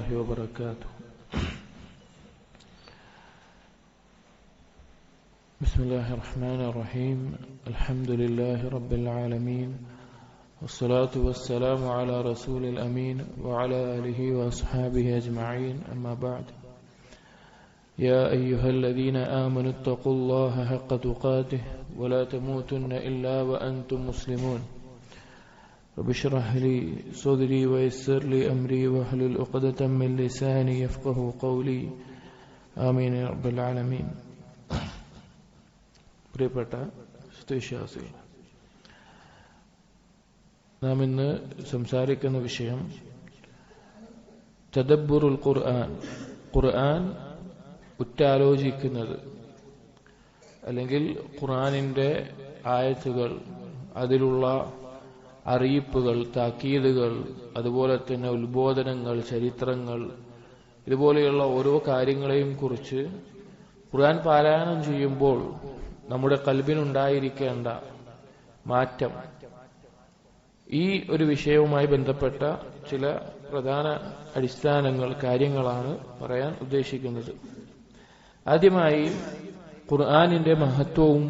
الله وبركاته. بسم الله الرحمن الرحيم. الحمد لله رب العالمين، والصلاة والسلام على رسول الأمين وعلى آله وأصحابه أجمعين. أما بعد، يا أيها الذين آمنوا اتقوا الله حق تقاته ولا تموتن إلا وأنتم مسلمون. رب اشرح لي صدري ويسر لي أمري واحلل عقدة من لساني يفقهوا قولي. آمين يا رب العالمين. പ്രിയപ്പെട്ട വിശ്വാസികൾ, നാം ഇന്ന് സംസാരിക്കുന്ന വിഷയം തദബ്ബുറുൽ ഖുർആൻ, ഖുർആൻ ഉറ്റാലോചിക്കുന്നത്, അല്ലെങ്കിൽ ഖുർആനിന്റെ ആയത്തുകൾ, അതിലുള്ള അറിയിപ്പുകൾ, താക്കീതുകൾ, അതുപോലെ തന്നെ ഉത്ബോധനങ്ങൾ, ചരിത്രങ്ങൾ, ഇതുപോലെയുള്ള ഓരോ കാര്യങ്ങളെയും കുറിച്ച് ഖുർആൻ പാരായണം ചെയ്യുമ്പോൾ നമ്മുടെ ഖൽബിനുണ്ടായിരിക്കേണ്ട മാറ്റം, ഈ ഒരു വിഷയവുമായി ബന്ധപ്പെട്ട ചില പ്രധാന അടിസ്ഥാനങ്ങൾ, കാര്യങ്ങളാണ് പറയാൻ ഉദ്ദേശിക്കുന്നത്. ആദ്യമായി ഖുർആനിന്റെ മഹത്വവും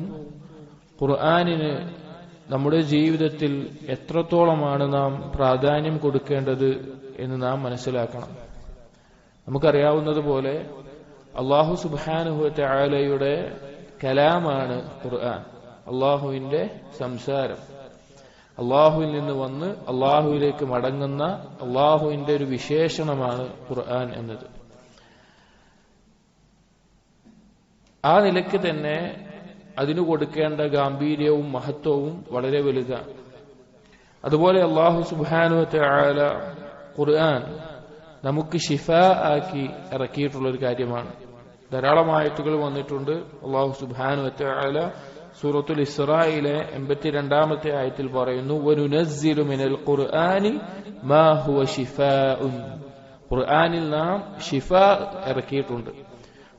ഖുർആനിന് നമ്മുടെ ജീവിതത്തിൽ എത്രത്തോളമാണ് നാം പ്രാധാന്യം കൊടുക്കേണ്ടത് എന്ന് നാം മനസ്സിലാക്കണം. നമുക്കറിയാവുന്നതുപോലെ അല്ലാഹു സുബ്ഹാനഹു വ തആലയുടെ കലാമാണ് ഖുർആൻ, അള്ളാഹുവിന്റെ സംസാരം, അള്ളാഹുവിൽ നിന്ന് വന്ന് അള്ളാഹുവിലേക്ക് മടങ്ങുന്ന അള്ളാഹുവിന്റെ ഒരു വിശേഷണമാണ് ഖുർആൻ എന്നത്. ആ നിലയ്ക്ക് തന്നെ അതിനു കൊടുക്കേണ്ട ഗാംഭീര്യവും മഹത്വവും വളരെ വലുതാണ്. അതുപോലെ അല്ലാഹു സുബ്ഹാനഹു വ തആല ഖുർആൻ നമുക്ക് ശിഫാ ആക്കി ഇറക്കിയിട്ടുള്ള ഒരു കാര്യമാണ്. ധാരാളം ആയത്തുകൾ വന്നിട്ടുണ്ട്. അല്ലാഹു സുബ്ഹാനഹു വ തആല സൂറത്തുൽ ഇസ്രായിലെ 82-ാമത്തെ ആയത്തിൽ പറയുന്നു, വനുനസ്സിലു മിനൽ ഖുർആനി മാ ഹുവ ശിഫാഉൻ. ഖുർആനിൽ നാം ശിഫാ ഇറക്കിയിട്ടുണ്ട്.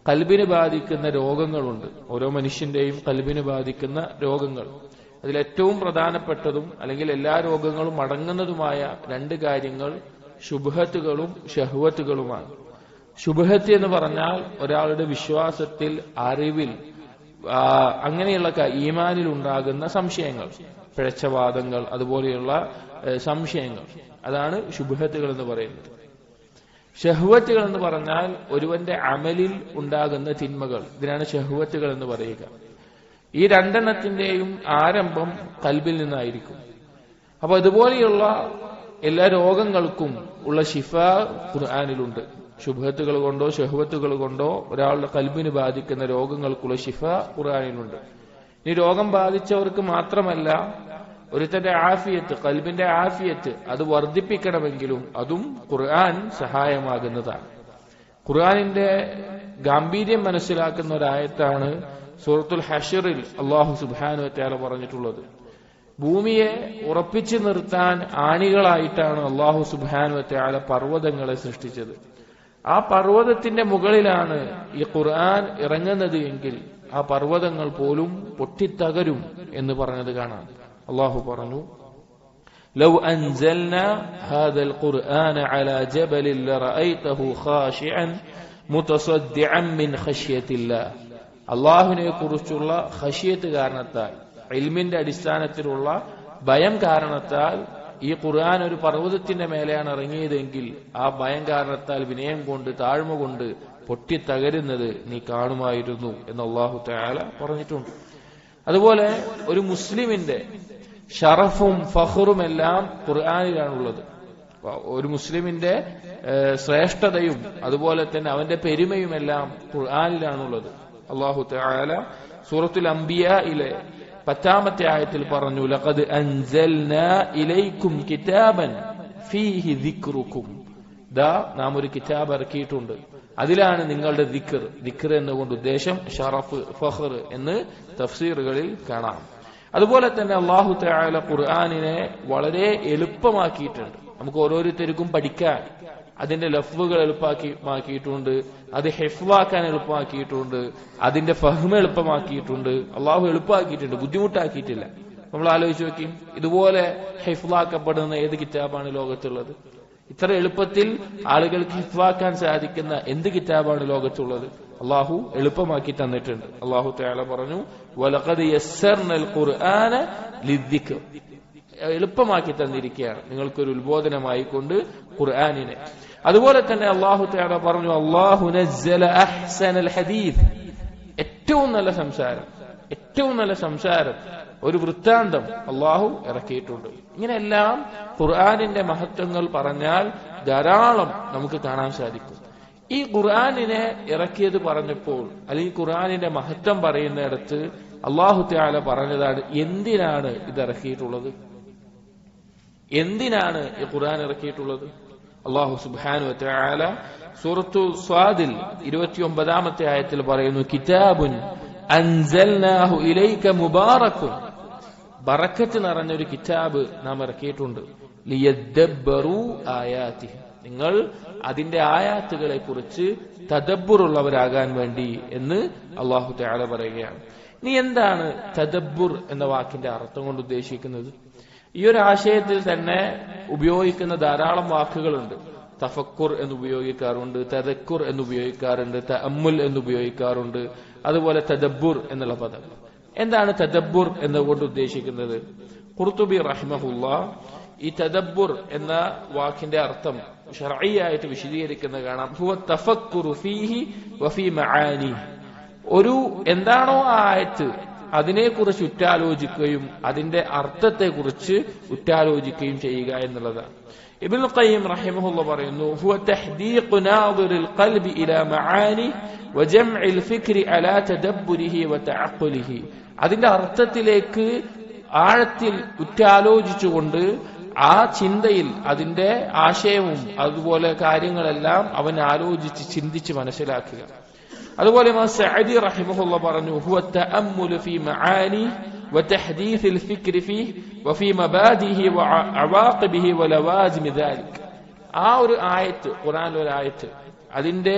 ഖൽബിനെ ബാധിക്കുന്ന രോഗങ്ങളുണ്ട്, ഓരോ മനുഷ്യന്റെയും ഖൽബിനെ ബാധിക്കുന്ന രോഗങ്ങൾ. അതിലേറ്റവും പ്രധാനപ്പെട്ടതും അല്ലെങ്കിൽ എല്ലാ രോഗങ്ങളും അടങ്ങുന്നതുമായ രണ്ട് കാര്യങ്ങൾ ശുബ്ഹത്തുകളും ശഹ്വത്തുകളുമാണ്. ശുബ്ഹത്ത് എന്ന് പറഞ്ഞാൽ ഒരാളുടെ വിശ്വാസത്തിൽ, അറിവിൽ, അങ്ങനെയുള്ള ഈമാനിൽ ഉണ്ടാകുന്ന സംശയങ്ങൾ, പിഴച്ചവാദങ്ങൾ, അതുപോലെയുള്ള സംശയങ്ങൾ, അതാണ് ശുബ്ഹത്തുകൾ എന്ന് പറയുന്നത്. ഷഹ്വത്തുകൾ എന്ന് പറഞ്ഞാൽ ഒരുവന്റെ അമലിൽ ഉണ്ടാകുന്ന തിന്മകൾ, ഇതിനാണ് ഷഹ്വത്തുകൾ എന്ന് പറയുക. ഈ രണ്ടെണ്ണത്തിന്റെയും ആരംഭം ഖൽബിൽ നിന്നായിരിക്കും. അപ്പൊ ഇതുപോലെയുള്ള എല്ലാ രോഗങ്ങൾക്കും ഉള്ള ശിഫ ഖുർആനിലുണ്ട്. ശുബ്ഹത്തുകൾ കൊണ്ടോ ഷഹ്വത്തുകൾ കൊണ്ടോ ഒരാളുടെ ഖൽബിന് ബാധിക്കുന്ന രോഗങ്ങൾക്കുള്ള ശിഫ ഖുർആനിലുണ്ട്. ഈ രോഗം ബാധിച്ചവർക്ക് മാത്രമല്ല, ഒരുത്തന്റെ ആഫിയത്ത്, ഖൽബിന്റെ ആഫിയത്ത് അത് വർദ്ധിപ്പിക്കണമെങ്കിലും അതും ഖുർആൻ സഹായമാകുന്നതാണ്. ഖുർആനിന്റെ ഗാംഭീര്യം മനസ്സിലാക്കുന്ന ഒരായത്താണ് സൂറത്തുൽ ഹശ്റിൽ അല്ലാഹു സുബ്ഹാനഹു വ തആല പറഞ്ഞിട്ടുള്ളത്. ഭൂമിയെ ഉറപ്പിച്ചു നിർത്താൻ ആണികളായിട്ടാണ് അല്ലാഹു സുബ്ഹാനഹു വ തആല പർവ്വതങ്ങളെ സൃഷ്ടിച്ചത്. ആ പർവ്വതത്തിന്റെ മുകളിലാണ് ഈ ഖുർആൻ ഇറങ്ങുന്നത് എങ്കിൽ ആ പർവ്വതങ്ങൾ പോലും പൊട്ടിത്തകരും എന്ന് പറഞ്ഞത് കാണാം. അല്ലാഹു പറഞ്ഞു, ലൗ അൻസൽനാ ഹാദൽ ഖുർആന അലാ ജബലിൻ ലറഅയ്തഹു ഖാശിഅൻ മുതസദ്ദിഅൻ മിൻ ഖശ്യത്തില്ലാഹ്. അല്ലാഹുവിനെ കുറിച്ചുള്ള ഖശ്യത്ത് കാരണത്താൽ, ഇൽമിന്റെ അടിസ്ഥാനത്തിലുള്ള ഭയം കാരണത്താൽ ഈ ഖുർആൻ ഒരു പർവ്വതത്തിന്റെ മേലെയാണ് ഇറങ്ങിയതെങ്കിൽ ആ ഭയം കാരണത്താൽ, വിനയം കൊണ്ട്, താഴ്മ കൊണ്ട് പൊട്ടിത്തകരുന്നത് നീ കാണുമായിരുന്നു എന്ന് അല്ലാഹു തആല പറഞ്ഞിട്ടുണ്ട്. അതുപോലെ ഒരു മുസ്ലിമിന്റെ ഷറഫും ഫഖറും എല്ലാം ഖുർആനിലാണുള്ളത്. ഒരു മുസ്ലിമിന്റെ ശ്രേഷ്ഠതയും അതുപോലെ തന്നെ അവന്റെ പെരുമയുമെല്ലാം ഖുർആനിലാണുള്ളത്. അല്ലാഹു തആല സൂറത്തുൽ അംബിയായിലെ 10-ാമത്തെ ആയത്തിൽ പറഞ്ഞു, ലഖദ് അൻസൽനാ ഇലൈക്കും കിതാബൻ ഫീഹി ദിക്റുക്കും. ദാ നാം ഒരു കിതാബ് ഇറക്കിയിട്ടുണ്ട്, അതിലാണ് നിങ്ങളുടെ ദിക്ർ എന്നുകൊണ്ട് ഉദ്ദേശം ഷറഫ്, ഫഖർ എന്ന് തഫ്സീറുകളിൽ കാണാം. അതുപോലെ തന്നെ അല്ലാഹു തആല ഖുർആനിനെ വളരെ എളുപ്പമാക്കിയിട്ടുണ്ട്. നമുക്ക് ഓരോരുത്തർക്കും പഠിക്കാൻ അതിന്റെ ലഫ്ളുകൾ എളുപ്പമാക്കിയിട്ടുണ്ട്, അത് ഹിഫ്ളാക്കാൻ എളുപ്പമാക്കിയിട്ടുണ്ട്, അതിന്റെ ഫഹ്മ് എളുപ്പമാക്കിയിട്ടുണ്ട്. അള്ളാഹു എളുപ്പമാക്കിയിട്ടുണ്ട്, ബുദ്ധിമുട്ടാക്കിയിട്ടില്ല. നമ്മൾ ആലോചിച്ച് നോക്കി, ഇതുപോലെ ഹിഫ്ളാക്കപ്പെടുന്ന ഏത് കിതാബാണ് ലോകത്തുള്ളത്? ഇത്ര എളുപ്പത്തിൽ ആളുകൾക്ക് ഹിഫ്വാക്കാൻ സാധിക്കുന്ന എന്ത് കിതാബാണ് ലോകത്തുള്ളത്? അള്ളാഹു എളുപ്പമാക്കി തന്നിട്ടുണ്ട്. അള്ളാഹു തആല പറഞ്ഞു, വലഖദ് യസ്സർനൽ ഖുർആന ലിദ്ദിക്ർ, എളുപ്പമാക്കി തന്നിരിക്കുകയാണ് നിങ്ങൾക്കൊരു ഉത്ബോധനമായി കൊണ്ട് ഖുർആനിനെ. അതുപോലെ തന്നെ അള്ളാഹു തആല പറഞ്ഞു, അല്ലാഹു നസ്സല അഹ്സനൽ ഹദീസ്, ഏറ്റവും നല്ല സംസാരം, ഒരു വൃത്താന്തം അള്ളാഹു ഇറക്കിയിട്ടുണ്ട്. ഇങ്ങനെയെല്ലാം ഖുർആനിന്റെ മഹത്വങ്ങൾ പറഞ്ഞാൽ ധാരാളം നമുക്ക് കാണാൻ സാധിക്കും. ഈ ഖുർആനിനെ ഇറക്കിയത് പറഞ്ഞപ്പോൾ, അല്ലെങ്കിൽ ഖുർആനിന്റെ മഹത്വം പറയുന്നിടത്ത് അള്ളാഹു തആല പറഞ്ഞതാണ് എന്തിനാണ് ഇത് ഇറക്കിയിട്ടുള്ളത്, എന്തിനാണ് ഈ ഖുർആൻ ഇറക്കിയിട്ടുള്ളത്. അള്ളാഹു സുബ്ഹാനഹു വ തആല സൂറത്തു സ്വാദിൽ 29-ാമത്തെ ആയത്തിൽ പറയുന്നു, കിതാബുൻ അൻസൽനാഹു ഇലൈക മുബാറകുൻ, ബറക്കത്ത് നിറഞ്ഞൊരു കിതാബ് നാം ഇറക്കിയിട്ടുണ്ട്. ലിയദ്ദബ്ബറു ആയാതിഹി, നിങ്ങൾ അതിന്റെ ആയാത്തുകളെ കുറിച്ച് തദബ്ബുറുള്ളവരാകാൻ വേണ്ടി എന്ന് അള്ളാഹു തആല പറയുകയാണ്. ഇനി എന്താണ് തദബ്ബുർ എന്ന വാക്കിന്റെ അർത്ഥം കൊണ്ട് ഉദ്ദേശിക്കുന്നത്? ഈ ഒരു ആശയത്തിൽ തന്നെ ഉപയോഗിക്കുന്ന ധാരാളം വാക്കുകളുണ്ട്. തഫക്കുർ എന്ന് ഉപയോഗിക്കാറുണ്ട്, തദക്കുർ എന്ന് ഉപയോഗിക്കാറുണ്ട്, തഅമ്മുൽ എന്ന് ഉപയോഗിക്കാറുണ്ട്, അതുപോലെ തദബ്ബുർ എന്നുള്ള പദം. എന്താണ് തദബ്ബുർ എന്നുകൊണ്ട് ഉദ്ദേശിക്കുന്നത്? ഖുർത്തുബി റഹിമഹുല്ലാഹ് ഈ തദബ്ബുർ എന്ന വാക്കിന്റെ അർത്ഥം ശർഈയായിട്ട് വിശദീകരിക്കുന്ന കാണാം. ഹുവ തഫക്കുറു ഫീഹി വഫീ മആനി, ഒരു എന്താണോ ആ ആയത്ത് അതിനെക്കുറിച്ച് ഉറ്റാലോചിക്കുകയും അതിന്റെ അർത്ഥത്തെക്കുറിച്ച് ഉറ്റാലോചിക്കുകയും ചെയ്യുക എന്നുള്ളതാണ്. ഇബ്നുൽ ഖയ്യിം റഹിമഹുല്ലാഹ് പറയുന്നു, ഹുവ തഹ്ദീഖു നാദിറിൽ ഖൽബി ഇലാ മആനി വജംഇൽ ഫിക്രി അലാ തദബ്ബുരിഹി വതഅഖ്ഖുലിഹി, അതിന്റെ അർത്ഥത്തിലേക്ക് ആഴത്തിൽ ഉറ്റാലോചിച്ചുകൊണ്ട് ആ ചിന്തയിൽ അതിന്റെ ആശയവും അതുപോലെ കാര്യങ്ങളെല്ലാം അവൻ ആലോചിച്ച് ചിന്തിച്ച് മനസ്സിലാക്കുക. അതുപോലെ സഅദി റഹിമഹുല്ലാഹ് പറഞ്ഞു, ഹുവ തഅമ്മുലു ഫീ മആനി വതഹദീസിൽ ഫിക്രി ഫീഹി വഫീ മബാദിഹി വഅവാഖിബിഹി വലവാസിമി ദാലിക്, ആ ഒരു ആയത്ത്, ഖുർആനിലെ ഒരു ആയത്ത്, അതിന്റെ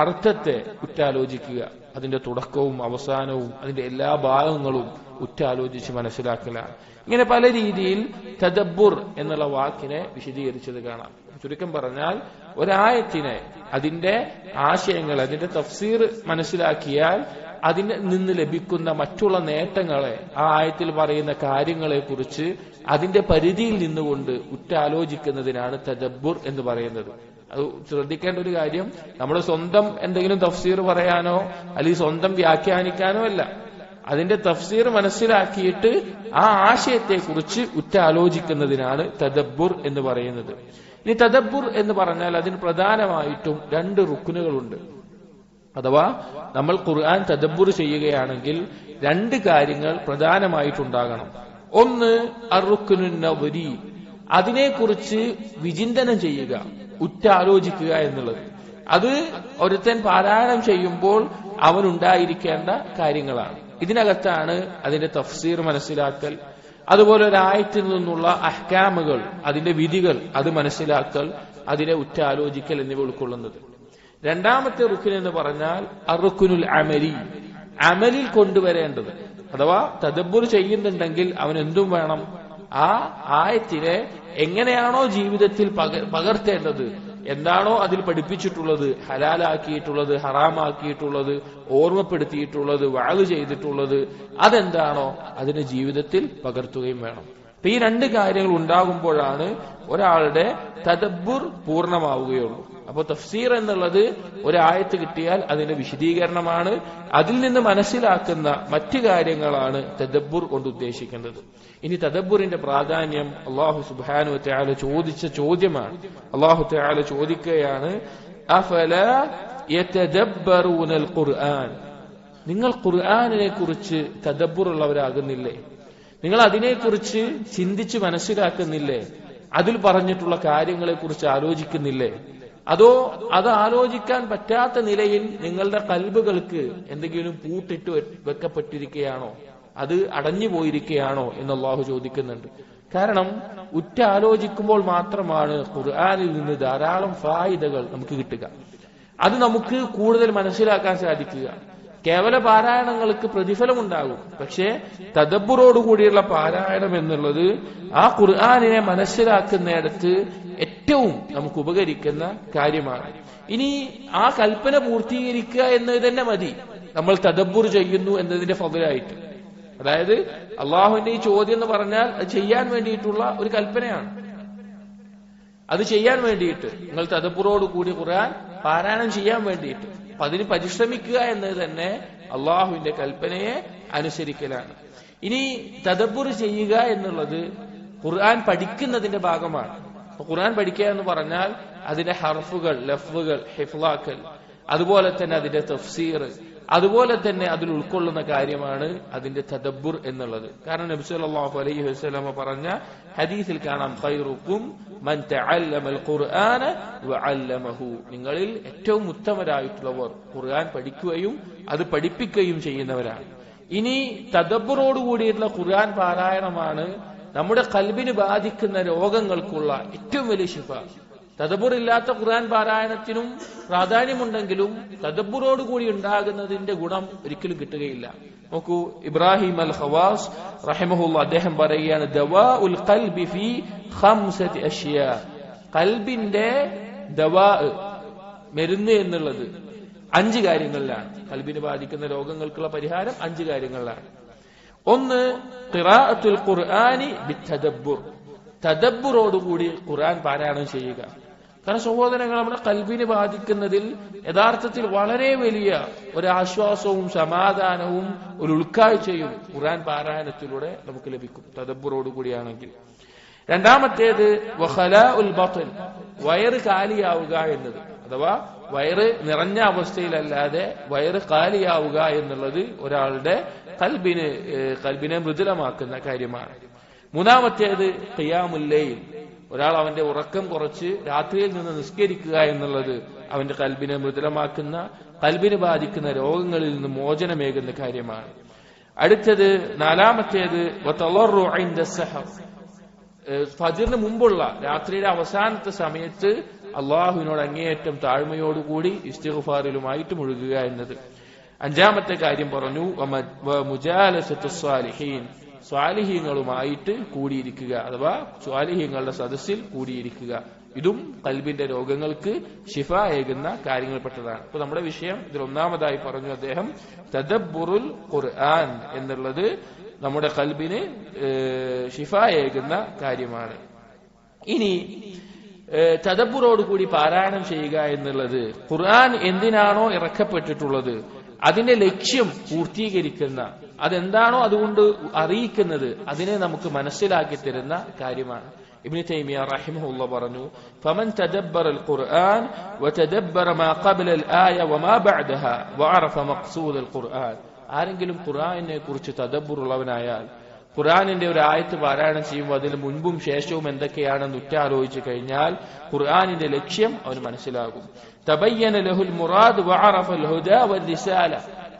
അർത്ഥത്തെ ഉറ്റാലോചിക്കുക, അതിന്റെ തുടക്കവും അവസാനവും അതിന്റെ എല്ലാ ഭാഗങ്ങളും ഉറ്റാലോചിച്ച് മനസ്സിലാക്കലാണ്. ഇങ്ങനെ പല രീതിയിൽ തദബ്ബുർ എന്നുള്ള വാക്കിനെ വിശദീകരിച്ചത് കാണാം. ചുരുക്കം പറഞ്ഞാൽ ഒരായത്തിനെ, അതിന്റെ ആശയങ്ങൾ, അതിന്റെ തഫ്സീർ മനസ്സിലാക്കിയാൽ അതിന് നിന്ന് ലഭിക്കുന്ന മറ്റുള്ള നേട്ടങ്ങളെ, ആ ആയത്തിൽ പറയുന്ന കാര്യങ്ങളെ കുറിച്ച് അതിന്റെ പരിധിയിൽ നിന്നുകൊണ്ട് ഉറ്റാലോചിക്കുന്നതിനാണ് തദബ്ബുർ എന്ന് പറയുന്നത്. അത് ശ്രദ്ധിക്കേണ്ട ഒരു കാര്യം, നമ്മൾ സ്വന്തം എന്തെങ്കിലും തഫ്സീർ പറയാനോ അല്ലെങ്കിൽ സ്വന്തം വ്യാഖ്യാനിക്കാനോ അല്ല, അതിന്റെ തഫ്സീർ മനസ്സിലാക്കിയിട്ട് ആ ആശയത്തെക്കുറിച്ച് ഉറ്റാലോചിക്കുന്നതിനാണ് തദബ്ബുർ എന്ന് പറയുന്നത്. ഇനി തദബ്ബുർ എന്ന് പറഞ്ഞാൽ അതിന് പ്രധാനമായിട്ടും 2 റുക്നുകളുണ്ട്. അഥവാ നമ്മൾ ഖുർആൻ തദബ്ബുർ ചെയ്യുകയാണെങ്കിൽ 2 കാര്യങ്ങൾ പ്രധാനമായിട്ടുണ്ടാകണം. ഒന്ന് അർറുക്നുൻ നവരി, അതിനെക്കുറിച്ച് വിചിന്തനം ചെയ്യുക, ഉറ്റാലോചിക്കുക എന്നുള്ളത്. അത് ഒരുത്തൻ പാരായണം ചെയ്യുമ്പോൾ അവനുണ്ടായിരിക്കേണ്ട കാര്യങ്ങളാണ്. ഇതിനകത്താണ് അതിന്റെ തഫ്സീർ മനസ്സിലാക്കൽ, അതുപോലെ ഒരു ആയത്തിൽ നിന്നുള്ള അഹ്കാമുകൾ, അതിന്റെ വിധികൾ അത് മനസ്സിലാക്കൽ, അതിനെ ഉറ്റാലോചിക്കൽ എന്നിവ ഉൾക്കൊള്ളുന്നത്. രണ്ടാമത്തെ റുക്ൻ എന്ന് പറഞ്ഞാൽ അറുക്കുനുൽ അമലി, അമലിൽ കൊണ്ടുവരേണ്ടത്. അഥവാ തദബ്ബുർ ചെയ്യുന്നുണ്ടെങ്കിൽ അവൻ എന്തും വേണം, ആ ആയത്തിനെ എങ്ങനെയാണോ ജീവിതത്തിൽ പകർത്തേണ്ടത്, എന്താണോ അതിൽ പഠിപ്പിച്ചിട്ടുള്ളത്, ഹലാലാക്കിയിട്ടുള്ളത്, ഹറാമാക്കിയിട്ടുള്ളത്, ഓർമ്മപ്പെടുത്തിയിട്ടുള്ളത്, വഅദ് ചെയ്തിട്ടുള്ളത്, അതെന്താണോ അതിനെ ജീവിതത്തിൽ പകർത്തുകയും വേണം. അപ്പൊ ഈ 2 കാര്യങ്ങൾ ഉണ്ടാകുമ്പോഴാണ് ഒരാളുടെ തദബ്ബുർ പൂർണ്ണമാവുകയുള്ളൂ. അപ്പോൾ തഫ്സീർ എന്നുള്ളത് ഒരായത്ത് കിട്ടിയാൽ അതിന്റെ വിശദീകരണമാണ്, അതിൽ നിന്ന് മനസ്സിലാക്കുന്ന മറ്റു കാര്യങ്ങളാണ് തദബ്ബുർ കൊണ്ട് ഉദ്ദേശിക്കുന്നത്. ഇനി തദബ്ബുറിന്റെ പ്രാധാന്യം അല്ലാഹു സുബ്ഹാനഹു വ തആല ചോദിച്ച ചോദ്യമാണ്. അല്ലാഹു തആല ചോദിക്കുകയാണ്, അഫലാ യതദബ്ബറൂനൽ ഖുർആൻ, നിങ്ങൾ ഖുർആനിനെ കുറിച്ച് തദബ്ബുറുള്ളവരാകുന്നില്ലേ? നിങ്ങൾ അതിനെക്കുറിച്ച് ചിന്തിച്ച് മനസ്സിലാക്കുന്നില്ലേ? അതിൽ പറഞ്ഞിട്ടുള്ള കാര്യങ്ങളെ കുറിച്ച് ആലോചിക്കുന്നില്ലേ? അതോ അത് ആലോചിക്കാൻ പറ്റാത്ത നിലയിൽ നിങ്ങളുടെ കൽബുകൾക്ക് എന്തെങ്കിലും പൂട്ടിട്ട് വെക്കപ്പെട്ടിരിക്കുകയാണോ? അത് അടഞ്ഞു പോയിരിക്കുകയാണോ എന്ന് അല്ലാഹു ചോദിക്കുന്നുണ്ട്. കാരണം ഉറ്റാലോചിക്കുമ്പോൾ മാത്രമാണ് ഖുർആനിൽ നിന്ന് ധാരാളം ഫായിദകൾ നമുക്ക് കിട്ടുക, അത് നമുക്ക് കൂടുതൽ മനസ്സിലാക്കാൻ സാധിക്കുക. കേവല പാരായണങ്ങൾക്ക് പ്രതിഫലമുണ്ടാകും. പക്ഷേ തദബ്ബുറോടുകൂടിയുള്ള പാരായണം എന്നുള്ളത് ആ ഖുർആനിനെ മനസ്സിലാക്കുന്നിടത്ത് ഏറ്റവും നമുക്ക് ഉപകരിക്കുന്ന കാര്യമാണ്. ഇനി ആ കൽപ്പന പൂർത്തീകരിക്കുക എന്നത് തന്നെ മതി നമ്മൾ തദബ്ബുർ ചെയ്യുന്നു എന്നതിന്റെ ഫضലായിട്ട്. അതായത് അള്ളാഹുവിന്റെ ഈ ചോദ്യം എന്ന് പറഞ്ഞാൽ അത് ചെയ്യാൻ വേണ്ടിയിട്ടുള്ള ഒരു കൽപ്പനയാണ്. അത് ചെയ്യാൻ വേണ്ടിയിട്ട് നിങ്ങൾ തദബ്ബുറോട് കൂടി ഖുർആൻ പാരായണം ചെയ്യാൻ വേണ്ടിയിട്ട് അപ്പൊ അതിന് പരിശ്രമിക്കുക എന്നത് തന്നെ അള്ളാഹുവിന്റെ കൽപ്പനയെ അനുസരിക്കലാണ്. ഇനി തദബ്ബുർ ചെയ്യുക എന്നുള്ളത് ഖുർആൻ പഠിക്കുന്നതിന്റെ ഭാഗമാണ്. ഖുർആൻ പഠിക്കുക എന്ന് പറഞ്ഞാൽ അതിന്റെ ഹർഫുകൾ, ലഫ്ളുകൾ ഹിഫ്ളാക്കൽ, അതുപോലെ തന്നെ അതിന്റെ തഫ്സീർ, അതുപോലെ തന്നെ അതിൽ ഉൾക്കൊള്ളുന്ന കാര്യമാണ് അതിന്റെ തദബ്ബുർ എന്നുള്ളത്. കാരണം നബി സല്ലല്ലാഹു അലൈഹി വസല്ലം പറഞ്ഞ ഹദീസിൽ കാണാം, ഖൈറുക്കും മൻ തഅല്ലമൽ ഖുർആന വഅല്ലമഹു, നിങ്ങളിൽ ഏറ്റവും ഉത്തമരായിട്ടുള്ളവർ ഖുർആൻ പഠിക്കുകയും അത് പഠിപ്പിക്കുകയും ചെയ്യുന്നവരാണ്. ഇനി തദബ്ബുറോട് കൂടിയിട്ടുള്ള ഖുർആൻ പാരായണമാണ് നമ്മുടെ ഖൽബിന് ബാധിക്കുന്ന രോഗങ്ങൾക്കുള്ള ഏറ്റവും വലിയ ശിഫ. തദബ്ബുർ ഇല്ലാത്ത ഖുർആൻ പാരായണത്തിനും പ്രാധാന്യമുണ്ടെങ്കിലും തദബ്ബുറോട് കൂടി ഉണ്ടാകുന്നതിന്റെ ഗുണം ഒരിക്കലും കിട്ടുകയില്ല. നോക്കൂ, ഇബ്രാഹിം അൽ ഖവാസ് റഹിമഹുല്ലാ അദ്ദേഹം പറയുകയാണ്, ദവാഉൽ ഖൽബി ഫീ ഖംസതി അഷ്യാ, ഖൽബിന്റെ ദവാ, മരുന്ന് എന്നുള്ളത് 5 കാര്യങ്ങളിലാണ്. ഖൽബിനെ ബാധിക്കുന്ന രോഗങ്ങൾക്കുള്ള പരിഹാരം 5 കാര്യങ്ങളിലാണ്. ഒന്ന്, ഖിറാഅത്തുൽ ഖുർആനി ബിത്തദബ്ബുർ, തദബ്ബുറോടുകൂടി ഖുർആൻ പാരായണം ചെയ്യുക. കാരണം സഹോദരങ്ങൾ, നമ്മുടെ ഖൽബിനെ ബാധിക്കുന്നതിൽ യഥാർത്ഥത്തിൽ വളരെ വലിയ ഒരു ആശ്വാസവും സമാധാനവും ഒരു ഉൾക്കാഴ്ചയും ഖുർആൻ പാരായണത്തിലൂടെ നമുക്ക് ലഭിക്കും, തദബ്ബുറോടുകൂടിയാണെങ്കിൽ. രണ്ടാമത്തേത് വഖലാഉൽ ബത്ൻ, വയറ് കാലിയാവുക എന്നത്, അഥവാ വയറ് നിറഞ്ഞ അവസ്ഥയിലല്ലാതെ വയറ് കാലിയാവുക എന്നുള്ളത് ഒരാളുടെ ഖൽബിനെ മൃദുലമാക്കുന്ന കാര്യമാണ്. മൂന്നാമത്തേത് ഖിയാമുൽ ലൈൽ, ഒരാൾ അവന്റെ ഉറക്കം കുറച്ച് രാത്രിയിൽ നിന്ന് നിസ്കരിക്കുക എന്നുള്ളത് അവന്റെ ഖൽബിനെ മൃദുലമാക്കുന്ന, ഖൽബിനെ ബാധിക്കുന്ന രോഗങ്ങളിൽ നിന്ന് മോചനമേകുന്ന കാര്യമാണ്. അടുത്തത് നാലാമത്തേത് വതളറു ഇൻദ സഹർ, ഫജ്റിന് മുമ്പുള്ള രാത്രിയുടെ അവസാനത്തെ സമയത്ത് അള്ളാഹുവിനോട് അങ്ങേയറ്റം താഴ്മയോടുകൂടി ഇസ്തിഗ്ഫാറിലുമായിട്ട് മുഴുകുക എന്നത്. അഞ്ചാമത്തെ കാര്യം പറഞ്ഞു മുജാലസത്തു സ്വാലിഹീൻ, സ്വാലിഹീങ്ങളുമായിട്ട് കൂടിയിരിക്കുക, അഥവാ സ്വാലിഹീങ്ങളുടെ സദസ്സിൽ കൂടിയിരിക്കുക. ഇതും ഖൽബിന്റെ രോഗങ്ങൾക്ക് ശിഫായേകുന്ന കാര്യങ്ങൾപ്പെട്ടതാണ്. അപ്പൊ നമ്മുടെ വിഷയം ഇതിൽ ഒന്നാമതായി പറഞ്ഞു അദ്ദേഹം, തദബ്ബുറുൽ ഖുർആൻ എന്നുള്ളത് നമ്മുടെ ഖൽബിന് ശിഫായേകുന്ന കാര്യമാണ്. ഇനി തദബ്ബുറോടുകൂടി പാരായണം ചെയ്യുക എന്നുള്ളത് ഖുർആൻ എന്തിനാണോ ഇറക്കപ്പെട്ടിട്ടുള്ളത് അതിന്റെ ലക്ഷ്യം പൂർത്തീകരിക്കുന്ന, അതെന്താണോ അതുകൊണ്ട് അറിയിക്കുന്നത് അതിനെ നമുക്ക് മനസ്സിലാക്കി തരുന്ന കാര്യമാണ്. ഇബ്നു തൈമിയ റഹിമഹുല്ലാഹ് പറഞ്ഞു, ഫമൻ തദബ്ബറൽ ഖുർആൻ വതദബ്ബറ മാ ഖബ്ലൽ ആയ വമാ ബഅദഹാ വഅറഫ മഖ്സൂദൽ ഖുർആൻ, ആരെങ്കിലും ഖുർആനിനെ കുറിച്ച് തദബ്ബുറുള്ളവനായാൽ, ഖുർആനിന്റെ ഒരു ആയത്ത് പാരായണം ചെയ്യുമ്പോൾ അതിന് മുൻപും ശേഷവും എന്തൊക്കെയാണെന്ന് ഉറ്റാലോചിച്ചു കഴിഞ്ഞാൽ ഖുർആനിന്റെ ലക്ഷ്യം അവന് മനസ്സിലാകും. തബയ്യന ലഹുൽ മുറാദ് വഅറഫൽ ഹുദാ വൽരിസാല,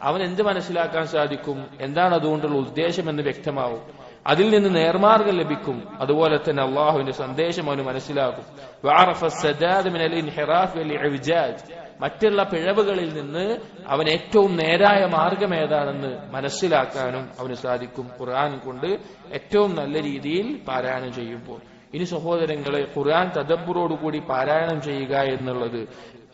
അവൻ എന്ത് മനസ്സിലാക്കാൻ സാധിക്കും, എന്താണ് അതുകൊണ്ടുള്ള ഉദ്ദേശം എന്ന് വ്യക്തമാവും, അതിൽ നിന്ന് നേർമാർഗം ലഭിക്കും. അതുപോലെ തന്നെ അള്ളാഹുവിന്റെ സന്ദേശം അവന് മനസ്സിലാകും. വഅറഫ സദാദ് മിനൽ ഇൻഹിറാഫ് വൽ ഇഅ്ജാജ്, മറ്റുള്ള പിഴവുകളിൽ നിന്ന് അവൻ ഏറ്റവും നേരായ മാർഗം ഏതാണെന്ന് മനസ്സിലാക്കാനും അവന് സാധിക്കും ഖുർആൻ കൊണ്ട് ഏറ്റവും നല്ല രീതിയിൽ പാരായണം ചെയ്യുമ്പോൾ. ഇനി സഹോദരങ്ങളെ, ഖുർആൻ തദബ്ബുറോടുകൂടി പാരായണം ചെയ്യുക എന്നുള്ളത്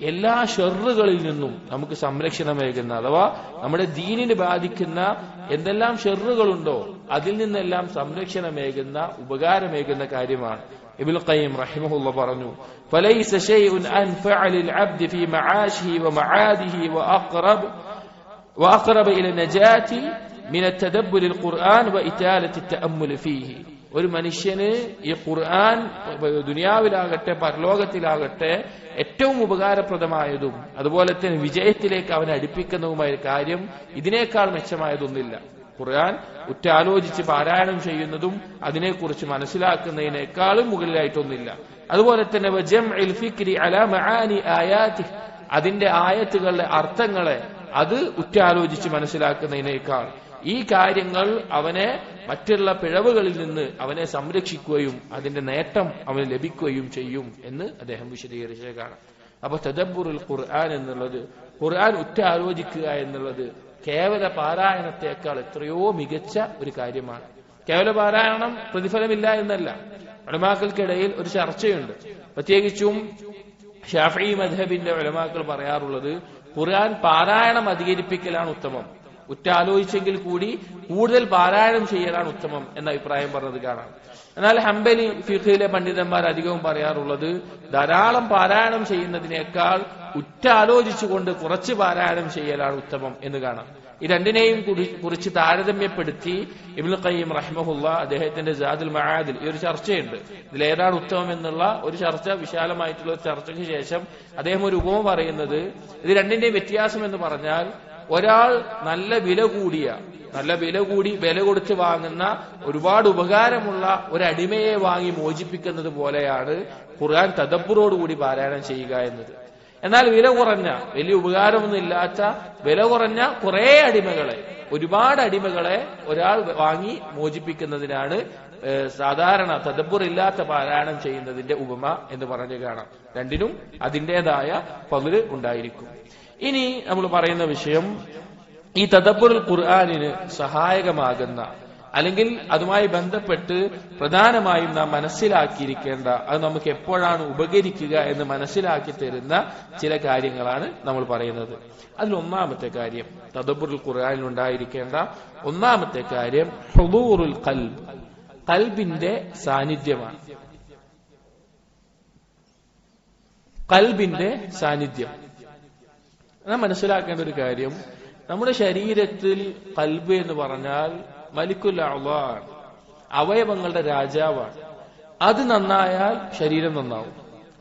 എല്ലാ ഷർറുകളിൽ നിന്നും നമുക്ക് സംരക്ഷണമേകുന്ന, അഥവാ നമ്മുടെ ദീനിനെ ബാധിക്കുന്ന എന്തെല്ലാം ഷർറുകളുണ്ടോ അതിൽ നിന്നെല്ലാം സംരക്ഷണമേകുന്ന, ഉപകാരമേകുന്ന കാര്യമാണ്. ഇബ്നുൽ ഖയ്യിം റഹിമഹുല്ലാഹ് പറഞ്ഞു, ഫലൈസ ശൈഉൻ അൻഫഅ ലിൽ അബ്ദി ഫീ മആശിഹി വമആദിഹി വഅഖറബ ഇല നജാതി മിന തദബ്ബുർ അൽ ഖുർആൻ വഇതാലത്തി തഅമ്മുൽ ഫീഹി, ഒരു മനുഷ്യന് ഈ ഖുർആൻ ദുനിയാവിലാകട്ടെ പരലോകത്തിലാകട്ടെ ഏറ്റവും ഉപകാരപ്രദമായതും അതുപോലെ തന്നെ വിജയത്തിലേക്ക് അവനെ അടുപ്പിക്കുന്നതുമായ കാര്യം ഇതിനേക്കാൾ മെച്ചമായതൊന്നില്ല. ഖുർആൻ ഉറ്റാലോചിച്ച് പാരായണം ചെയ്യുന്നതും അതിനെക്കുറിച്ച് മനസ്സിലാക്കുന്നതിനേക്കാളും മുകളിലായിട്ടൊന്നില്ല. അതുപോലെ തന്നെ വജംഉൽ ഫിക്രി അലാ മആനി ആയാതിഹി, അതിന്റെ ആയത്തുകളുടെ അർത്ഥങ്ങളെ അത് ഉറ്റാലോചിച്ച് മനസ്സിലാക്കുന്നതിനേക്കാൾ ഈ കാര്യങ്ങൾ അവനെ മറ്റുള്ള പിഴവുകളിൽ നിന്ന് അവനെ സംരക്ഷിക്കുകയും അതിന്റെ നേട്ടം അവന് ലഭിക്കുകയും ചെയ്യും എന്ന് അദ്ദേഹം വിശദീകരിച്ചത് കാണാം. അപ്പൊ തദബ്ബുറുൽ ഖുർആൻ എന്നുള്ളത്, ഖുർആൻ ഉറ്റാലോചിക്കുക എന്നുള്ളത് കേവല പാരായണത്തെക്കാൾ എത്രയോ മികച്ച ഒരു കാര്യമാണ്. കേവല പാരായണം പ്രതിഫലമില്ല എന്നല്ല. ഉലമാക്കൾക്കിടയിൽ ഒരു ചർച്ചയുണ്ട്. പ്രത്യേകിച്ചും ഷാഫിഈ മദ്ഹബിന്റെ ഉലമാക്കൾ പറയാറുള്ളത് ഖുർആൻ പാരായണം അധികരിപ്പിക്കലാണ് ഉത്തമം, ഉറ്റാലോചിച്ചെങ്കിൽ കൂടി കൂടുതൽ പാരായണം ചെയ്യലാണ് ഉത്തമം എന്ന അഭിപ്രായം പറഞ്ഞത് കാണാം. എന്നാൽ ഹംബലി ഫിഖിലെ പണ്ഡിതന്മാർ അധികവും പറയാറുള്ളത് ധാരാളം പാരായണം ചെയ്യുന്നതിനേക്കാൾ ഉറ്റാലോചിച്ചുകൊണ്ട് കുറച്ച് പാരായണം ചെയ്യലാണ് ഉത്തമം എന്ന് കാണാം. ഈ രണ്ടിനെയും കുറിച്ച് താരതമ്യപ്പെടുത്തി ഇബ്നുൽ ഖയ്യിം റഹിമഹുല്ലാ അദ്ദേഹത്തിന്റെ സാദുൽ മആദിൽ ഈ ഒരു ചർച്ചയുണ്ട്. ഇതിലേതാണ് ഉത്തമം എന്നുള്ള ഒരു ചർച്ച, വിശാലമായിട്ടുള്ള ഒരു ചർച്ചയ്ക്ക് ശേഷം അദ്ദേഹം ഒരു ഉപമ പറയുന്നത് ഇത് രണ്ടിന്റെയും വ്യത്യാസം എന്ന് പറഞ്ഞാൽ ഒരാൾ നല്ല വില കൂടി വില കൊടുത്ത് വാങ്ങുന്ന ഒരുപാട് ഉപകാരമുള്ള ഒരു അടിമയെ വാങ്ങി മോചിപ്പിക്കുന്നത് പോലെയാണ് ഖുർആൻ തദബ്ബുറോടുകൂടി പാരായണം ചെയ്യുക എന്നത്. എന്നാൽ വില കുറഞ്ഞ, വലിയ ഉപകാരമൊന്നും ഇല്ലാത്ത വില കുറഞ്ഞ ഒരുപാട് അടിമകളെ ഒരാൾ വാങ്ങി മോചിപ്പിക്കുന്നതിനാണ് സാധാരണ തദബ്ബുർ ഇല്ലാത്ത പാരായണം ചെയ്യുന്നതിന്റെ ഉപമ എന്ന് പറഞ്ഞു കാണാം. രണ്ടിനും അതിൻ്റെതായ ഫള് ഉണ്ടായിരിക്കും. ഇനി നമ്മൾ പറയുന്ന വിഷയം ഈ തദബ്ബുറുൽ ഖുർആനിന് സഹായകമാകുന്ന അല്ലെങ്കിൽ അതുമായി ബന്ധപ്പെട്ട് പ്രധാനമായും നാം മനസ്സിലാക്കിയിരിക്കേണ്ട, അത് നമുക്ക് എപ്പോഴാണ് ഉപകരിക്കുക എന്ന് മനസ്സിലാക്കി തരുന്ന ചില കാര്യങ്ങളാണ് നമ്മൾ പറയുന്നത്. അതിൽ ഒന്നാമത്തെ കാര്യം, തദബ്ബുറുൽ ഖുർആനിൽ ഉണ്ടായിരിക്കേണ്ട ഒന്നാമത്തെ കാര്യം ഹുദൂറുൽ ഖൽബ്, ഖൽബിന്റെ സാന്നിധ്യമാണ്. ഖൽബിന്റെ സാന്നിധ്യം നാം മനസ്സിലാക്കേണ്ട ഒരു കാര്യം, നമ്മുടെ ശരീരത്തിൽ ഖൽബ് എന്ന് പറഞ്ഞാൽ മലിക്കുൽ അഅ്ളാൻ, അവയവങ്ങളുടെ രാജാവാണ്. അത് നന്നായാൽ ശരീരം നന്നാവും,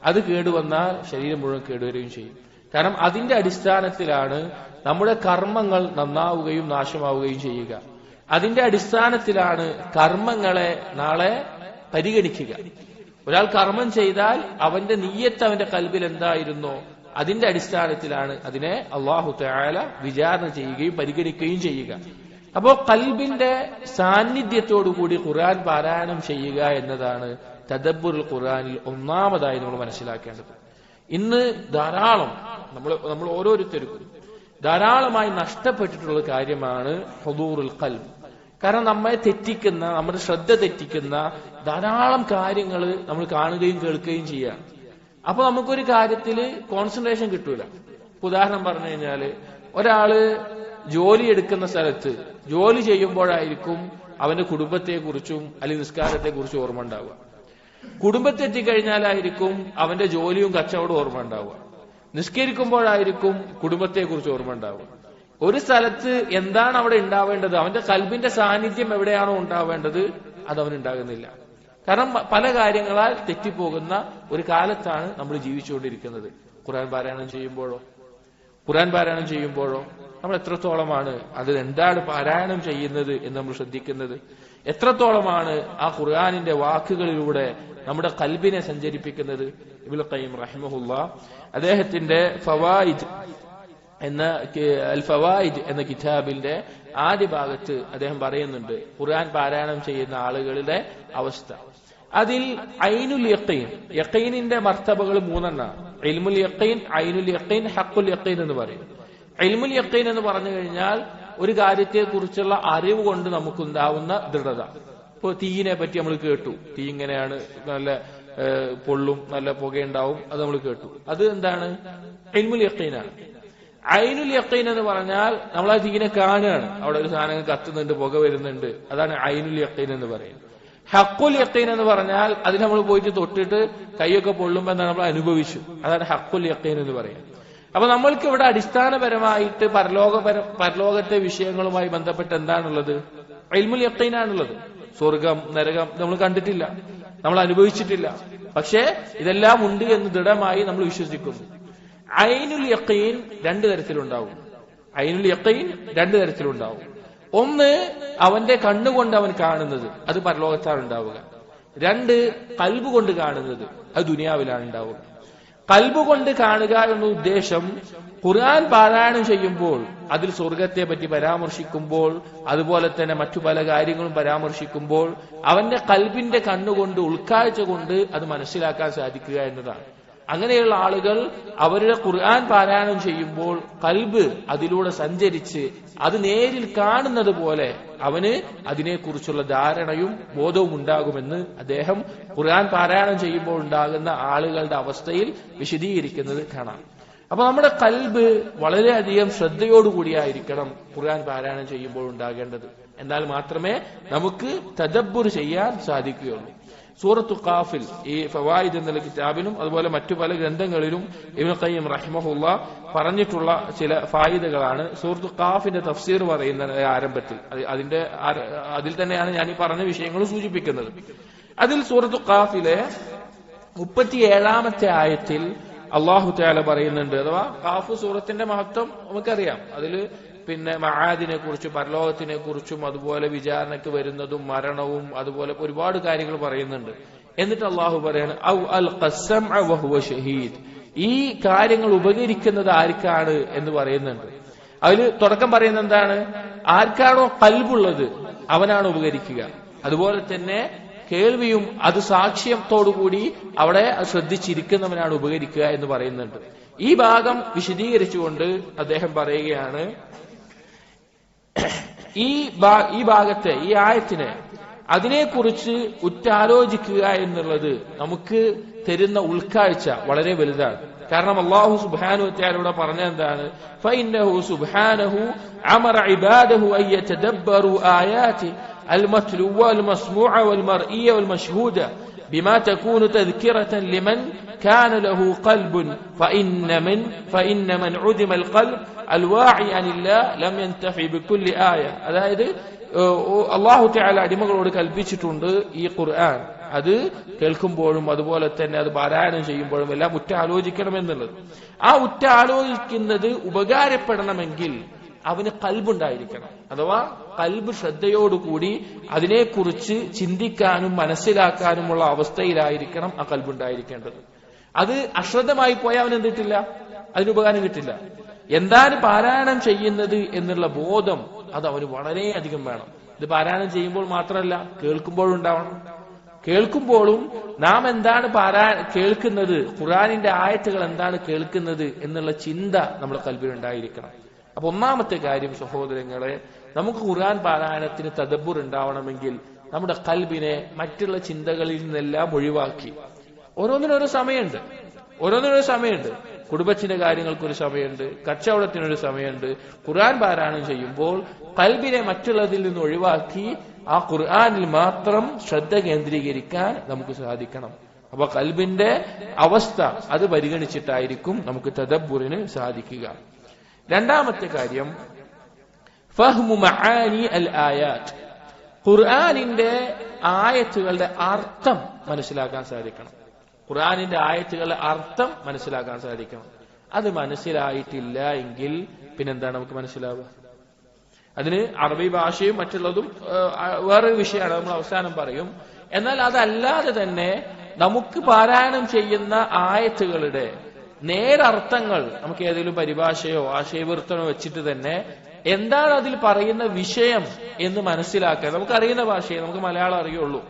അത് കേടുവന്നാൽ ശരീരം മുഴുവൻ കേടുവരികയും ചെയ്യും. കാരണം അതിന്റെ അടിസ്ഥാനത്തിലാണ് നമ്മുടെ കർമ്മങ്ങൾ നന്നാവുകയും നാശമാവുകയും ചെയ്യുക. അതിന്റെ അടിസ്ഥാനത്തിലാണ് കർമ്മങ്ങളെ നാളെ പരിഗണിക്കുക. ഒരാൾ കർമ്മം ചെയ്താൽ അവന്റെ നിയ്യത്ത് അവന്റെ ഖൽബിൽ എന്തായിരുന്നോ അതിന്റെ അടിസ്ഥാനത്തിലാണ് അതിനെ അല്ലാഹു തആല വിചാരണ ചെയ്യുകയും പരിഗണിക്കുകയും ചെയ്യുക. അപ്പോ ഖൽബിന്റെ സാന്നിധ്യത്തോടുകൂടി ഖുർആൻ പാരായണം ചെയ്യുക എന്നതാണ് തദബ്ബുറുൽ ഖുർആനിൽ ഒന്നാമതായി നമ്മൾ മനസ്സിലാക്കേണ്ടത്. ഇന്ന് ധാരാളം നമ്മൾ ഓരോരുത്തർക്കും ധാരാളമായി നഷ്ടപ്പെട്ടിട്ടുള്ള കാര്യമാണ് ഹുദൂറുൽ ഖൽബ്. കാരണം നമ്മെ തെറ്റിക്കുന്ന, നമ്മുടെ ശ്രദ്ധ തെറ്റിക്കുന്ന ധാരാളം കാര്യങ്ങൾ നമ്മൾ കാണുകയും കേൾക്കുകയും ചെയ്യാം. അപ്പൊ നമുക്കൊരു കാര്യത്തിൽ കോൺസെൻട്രേഷൻ കിട്ടൂല. ഉദാഹരണം പറഞ്ഞു കഴിഞ്ഞാല് ഒരാള് ജോലി എടുക്കുന്ന സ്ഥലത്ത് ജോലി ചെയ്യുമ്പോഴായിരിക്കും അവന്റെ കുടുംബത്തെക്കുറിച്ചും അല്ലെങ്കിൽ നിസ്കാരത്തെക്കുറിച്ചും ഓർമ്മ ഉണ്ടാവുക. കുടുംബത്തെത്തിക്കഴിഞ്ഞാലായിരിക്കും അവന്റെ ജോലിയും കച്ചവടവും ഓർമ്മ ഉണ്ടാവുക. നിസ്കരിക്കുമ്പോഴായിരിക്കും കുടുംബത്തെക്കുറിച്ച് ഓർമ്മ ഉണ്ടാവുക. ഒരു സ്ഥലത്ത് എന്താണ് അവിടെ ഉണ്ടാവേണ്ടത്, അവന്റെ ഖൽബിന്റെ സാന്നിധ്യം എവിടെയാണോ ഉണ്ടാവേണ്ടത് അത് അവനുണ്ടാകുന്നില്ല. കാരണം പല കാര്യങ്ങളാൽ തെറ്റിപ്പോകുന്ന ഒരു കാലത്താണ് നമ്മൾ ജീവിച്ചുകൊണ്ടിരിക്കുന്നത്. ഖുർആൻ പാരായണം ചെയ്യുമ്പോഴോ നമ്മൾ എത്രത്തോളമാണ് അത് എന്താണ് പാരായണം ചെയ്യുന്നത് എന്ന് നമ്മൾ ശ്രദ്ധിക്കുന്നത്? എത്രത്തോളമാണ് ആ ഖുർആനിന്റെ വാക്കുകളിലൂടെ നമ്മുടെ ഖൽബിനെ സഞ്ചരിപ്പിക്കുന്നത്? ഇബ്നുൽ ഖയ്യിം റഹിമഹുല്ലാ അദ്ദേഹത്തിന്റെ അൽ ഫവായിദ് എന്ന കിതാബിന്റെ ആദ്യ ഭാഗത്ത് അദ്ദേഹം പറയുന്നുണ്ട് ഖുർആൻ പാരായണം ചെയ്യുന്ന ആളുകളുടെ അവസ്ഥ. അതിൽ ഐനുൽ യഖീൻ, യഖീനിന്റെ മർത്തബകൾ മൂന്നെണ്ണാണ്. ഇൽമുൽ യഖീൻ, ഐനുൽ യഖീൻ, ഹഖുൽ യഖീൻ എന്ന് പറയും. ഇൽമുൽ യഖീൻ എന്ന് പറഞ്ഞു കഴിഞ്ഞാൽ ഒരു കാര്യത്തെ കുറിച്ചുള്ള അറിവ് കൊണ്ട് നമുക്കുണ്ടാവുന്ന ദൃഢത. ഇപ്പൊ തീയിനെ പറ്റി നമ്മൾ കേട്ടു, തീ ഇങ്ങനെയാണ്, നല്ല പൊള്ളും, നല്ല പുകയുണ്ടാവും, അത് നമ്മൾ കേട്ടു. അത് എന്താണ്? ഇൽമുൽ യഖീനാണ്. ഐനുൽ യഖീൻ എന്ന് പറഞ്ഞാൽ നമ്മൾ ആ തീയിനെ കാണുകയാണ്, അവിടെ ഒരു സാധനം കത്തുന്നുണ്ട്, പുക വരുന്നുണ്ട്, അതാണ് ഐനുൽ യഖീൻ എന്ന് പറയുന്നത്. ഹഖുൽ യഖീൻ എന്ന് പറഞ്ഞാൽ അതിന് നമ്മൾ പോയിട്ട് തൊട്ടിട്ട് കൈയൊക്കെ പൊള്ളുമ്പോ എന്താണ് നമ്മൾ അനുഭവിച്ചു, അതാണ് ഹഖുൽ യഖീൻ എന്ന് പറയുന്നത്. അപ്പൊ നമ്മൾക്ക് ഇവിടെ അടിസ്ഥാനപരമായിട്ട് പരലോകത്തെ വിഷയങ്ങളുമായി ബന്ധപ്പെട്ട് എന്താണുള്ളത്? ഇൽമുൽ യഖീനാണുള്ളത്. സ്വർഗം, നരകം നമ്മൾ കണ്ടിട്ടില്ല, നമ്മൾ അനുഭവിച്ചിട്ടില്ല, പക്ഷേ ഇതെല്ലാം ഉണ്ട് എന്ന് ദൃഢമായി നമ്മൾ വിശ്വസിക്കുന്നു. ഐനുൽ യഖീൻ രണ്ടു തരത്തിലുണ്ടാവും. ഒന്ന്, അവന്റെ കണ്ണുകൊണ്ട് അവൻ കാണുന്നത്, അത് പരലോകത്താണ് ഉണ്ടാവുക. രണ്ട്, ഖൽബ് കൊണ്ട് കാണുന്നത്, അത് ദുനിയാവിലാണ് ഉണ്ടാവുക. ഖൽബ് കൊണ്ട് കാണുക എന്ന ഉദ്ദേശം ഖുർആൻ പാരായണം ചെയ്യുമ്പോൾ അതിൽ സ്വർഗത്തെ പറ്റി പരാമർശിക്കുമ്പോൾ, അതുപോലെ തന്നെ മറ്റു പല കാര്യങ്ങളും പരാമർശിക്കുമ്പോൾ അവന്റെ ഖൽബിന്റെ കണ്ണുകൊണ്ട്, ഉൾക്കാഴ്ച കൊണ്ട് അത് മനസ്സിലാക്കാൻ സാധിക്കുക എന്നതാണ്. അങ്ങനെയുള്ള ആളുകൾ അവരുടെ ഖുർആൻ പാരായണം ചെയ്യുമ്പോൾ ഖൽബ് അതിലൂടെ സഞ്ചരിച്ച് അത് നേരിൽ കാണുന്നത് പോലെ അവന് അതിനെക്കുറിച്ചുള്ള ധാരണയും ബോധവും ഉണ്ടാകുമെന്ന് അദ്ദേഹം ഖുർആൻ പാരായണം ചെയ്യുമ്പോൾ ഉണ്ടാകുന്ന ആളുകളുടെ അവസ്ഥയിൽ വിശദീകരിക്കുന്നത് കാണാം. അപ്പൊ നമ്മുടെ ഖൽബ് വളരെയധികം ശ്രദ്ധയോടുകൂടിയായിരിക്കണം ഖുർആൻ പാരായണം ചെയ്യുമ്പോൾ ഉണ്ടാകേണ്ടത്. എന്നാൽ മാത്രമേ നമുക്ക് തദബ്ബുർ ചെയ്യാൻ സാധിക്കുകയുള്ളൂ. സൂറത്തു ഖാഫിൽ ഈ ഫവായിദ് എന്ന കിതാബിലും അതുപോലെ മറ്റു പല ഗ്രന്ഥങ്ങളിലും ഇബ്നു ഖയ്യിം റഹിമഹുല്ലാ പറഞ്ഞിട്ടുള്ള ചില ഫായിദകളാണ് സൂറത്തു ഖാഫിന്റെ തഫ്സീർ പറയുന്ന ആരംഭത്തിൽ. അതിൽ തന്നെയാണ് ഞാൻ ഈ പറഞ്ഞ വിഷയങ്ങൾ സൂചിപ്പിക്കുന്നത്. അതിൽ സൂറത്തു ഖാഫിലെ 37-ാമത്തെ ആയത്തിൽ അള്ളാഹു തആല പറയുന്നുണ്ട്. അഥവാ ഖാഫ് സൂറത്തിന്റെ മഹത്വം നമുക്കറിയാം. അതില് പിന്നെ മആദിനെ കുറിച്ചും പരലോകത്തിനെ കുറിച്ചും അതുപോലെ വിചാരണയ്ക്ക് വരുന്നതും മരണവും അതുപോലെ ഒരുപാട് കാര്യങ്ങൾ പറയുന്നുണ്ട്. എന്നിട്ട് അള്ളാഹു പറയാണ് ഔ അൽഖസ്സംഅ വഹുവ ഷഹീദ്. ഈ കാര്യങ്ങൾ ഉപകരിക്കുന്നത് ആർക്കാണ് എന്ന് പറയുന്നുണ്ട്. അതിൽ തുടക്കം പറയുന്നത് എന്താണ്? ആർക്കാണോ ഖൽബുള്ളത് അവനാണ് ഉപകരിക്കുക. അതുപോലെ തന്നെ കേൾവിയും അത് സാക്ഷ്യത്തോടുകൂടി അവിടെ ശ്രദ്ധിച്ചിരിക്കുന്നവനാണ് ഉപകരിക്കുക എന്ന് പറയുന്നുണ്ട്. ഈ ഭാഗം വിശദീകരിച്ചുകൊണ്ട് അദ്ദേഹം പറയുകയാണ്, ഈ ഭാഗത്തെ ഈ ആയത്തിനെ അതിനെക്കുറിച്ച് ഉറ്റാലോചിക്കുക എന്നുള്ളത് നമുക്ക് തരുന്ന ഉൾക്കാഴ്ച വളരെ വലുതാണ്. കാരണം അല്ലാഹു സുബ്ഹാനഹു വ തആല പറഞ്ഞ എന്താണ്? ഫഇന്നഹു സുബ്ഹാനഹു അമറ ഇബാദഹു അൻ യതദബ്ബറു ആയാതി المتلوة والمسموعة والمرئية والمشهودة بما تكون تذكرة لمن كان له قلب فإن من عدم القلب الواعي عن الله لم ينتفع بكل آية. അതായത് അല്ലാഹു തആല അടിമകളോട് കൽപ്പിച്ചിട്ടുണ്ട് ഈ ഖുർആൻ അത് കേൾക്കുമ്പോഴും അതുപോലെ തന്നെ അത് പാരായണം ചെയ്യുമ്പോഴും എല്ലാം ഉറ്റാലോചിക്കണമെന്നുള്ളത്. ആ ഉറ്റാലോചിക്കുന്നത് ഉപകാരപ്പെടണമെങ്കിൽ അവന് ഖൽബുണ്ടായിരിക്കണം. അഥവാ ഖൽബ് ശ്രദ്ധയോടുകൂടി അതിനെക്കുറിച്ച് ചിന്തിക്കാനും മനസ്സിലാക്കാനുമുള്ള അവസ്ഥയിലായിരിക്കണം ആ ഖൽബുണ്ടായിരിക്കേണ്ടത്. അത് അശ്രദ്ധമായി പോയാൽ അവൻ എന്തിട്ടില്ല, അതിന് ഉപകാരം കിട്ടില്ല. എന്താണ് പാരായണം ചെയ്യുന്നത് എന്നുള്ള ബോധം അത് അവന് വളരെയധികം വേണം. ഇത് പാരായണം ചെയ്യുമ്പോൾ മാത്രമല്ല, കേൾക്കുമ്പോഴും ഉണ്ടാവണം. കേൾക്കുമ്പോഴും നാം എന്താണ് കേൾക്കുന്നത്, ഖുർആനിന്റെ ആയത്തുകൾ എന്താണ് കേൾക്കുന്നത് എന്നുള്ള ചിന്ത നമ്മുടെ ഖൽബിലുണ്ടായിരിക്കണം. അപ്പൊ ഒന്നാമത്തെ കാര്യം സഹോദരങ്ങളെ, നമുക്ക് ഖുർആൻ പാരായണത്തിന് തദബ്ബുർ ഉണ്ടാവണമെങ്കിൽ നമ്മുടെ ഖൽബിനെ മറ്റുള്ള ചിന്തകളിൽ നിന്നെല്ലാം ഒഴിവാക്കി ഓരോന്നിനൊരു സമയമുണ്ട്. കുടുംബത്തിന്റെ കാര്യങ്ങൾക്കൊരു സമയമുണ്ട്, കച്ചവടത്തിനൊരു സമയമുണ്ട്. ഖുർആൻ പാരായണം ചെയ്യുമ്പോൾ ഖൽബിനെ മറ്റുള്ളതിൽ നിന്ന് ഒഴിവാക്കി ആ ഖുർആനിൽ മാത്രം ശ്രദ്ധ കേന്ദ്രീകരിക്കാൻ നമുക്ക് സാധിക്കണം. അപ്പൊ ഖൽബിന്റെ അവസ്ഥ അത് പരിഗണിച്ചിട്ടായിരിക്കും നമുക്ക് തദബ്ബുറിന് സാധിക്കുക. രണ്ടാമത്തെ കാര്യം ഫഹ്മു മആനി അൽ ആയാത്ത്. ഖുർആനിന്റെ ആയത്തുകളുടെ അർത്ഥം മനസ്സിലാക്കാൻ സാധിക്കണം. ഖുർആനിന്റെ ആയത്തുകളുടെ അർത്ഥം മനസ്സിലാക്കാൻ സാധിക്കണം. അത് മനസ്സിലായിട്ടില്ല എങ്കിൽ പിന്നെന്താണ് നമുക്ക് മനസ്സിലാവുക? അതിന് അറബി ഭാഷയും മറ്റുള്ളതും വേറൊരു വിഷയമാണ്, നമ്മൾ അവസാനം പറയും. എന്നാൽ അതല്ലാതെ തന്നെ നമുക്ക് പാരായണം ചെയ്യുന്ന ആയത്തുകളുടെ നേരർത്ഥങ്ങൾ നമുക്ക് ഏതെങ്കിലും പരിഭാഷയോ ആശയവിവർത്തനോ വെച്ചിട്ട് തന്നെ എന്താണ് അതിൽ പറയുന്ന വിഷയം എന്ന് മനസ്സിലാക്കാൻ, നമുക്കറിയുന്ന ഭാഷയെ, നമുക്ക് മലയാളം അറിയുള്ളൂ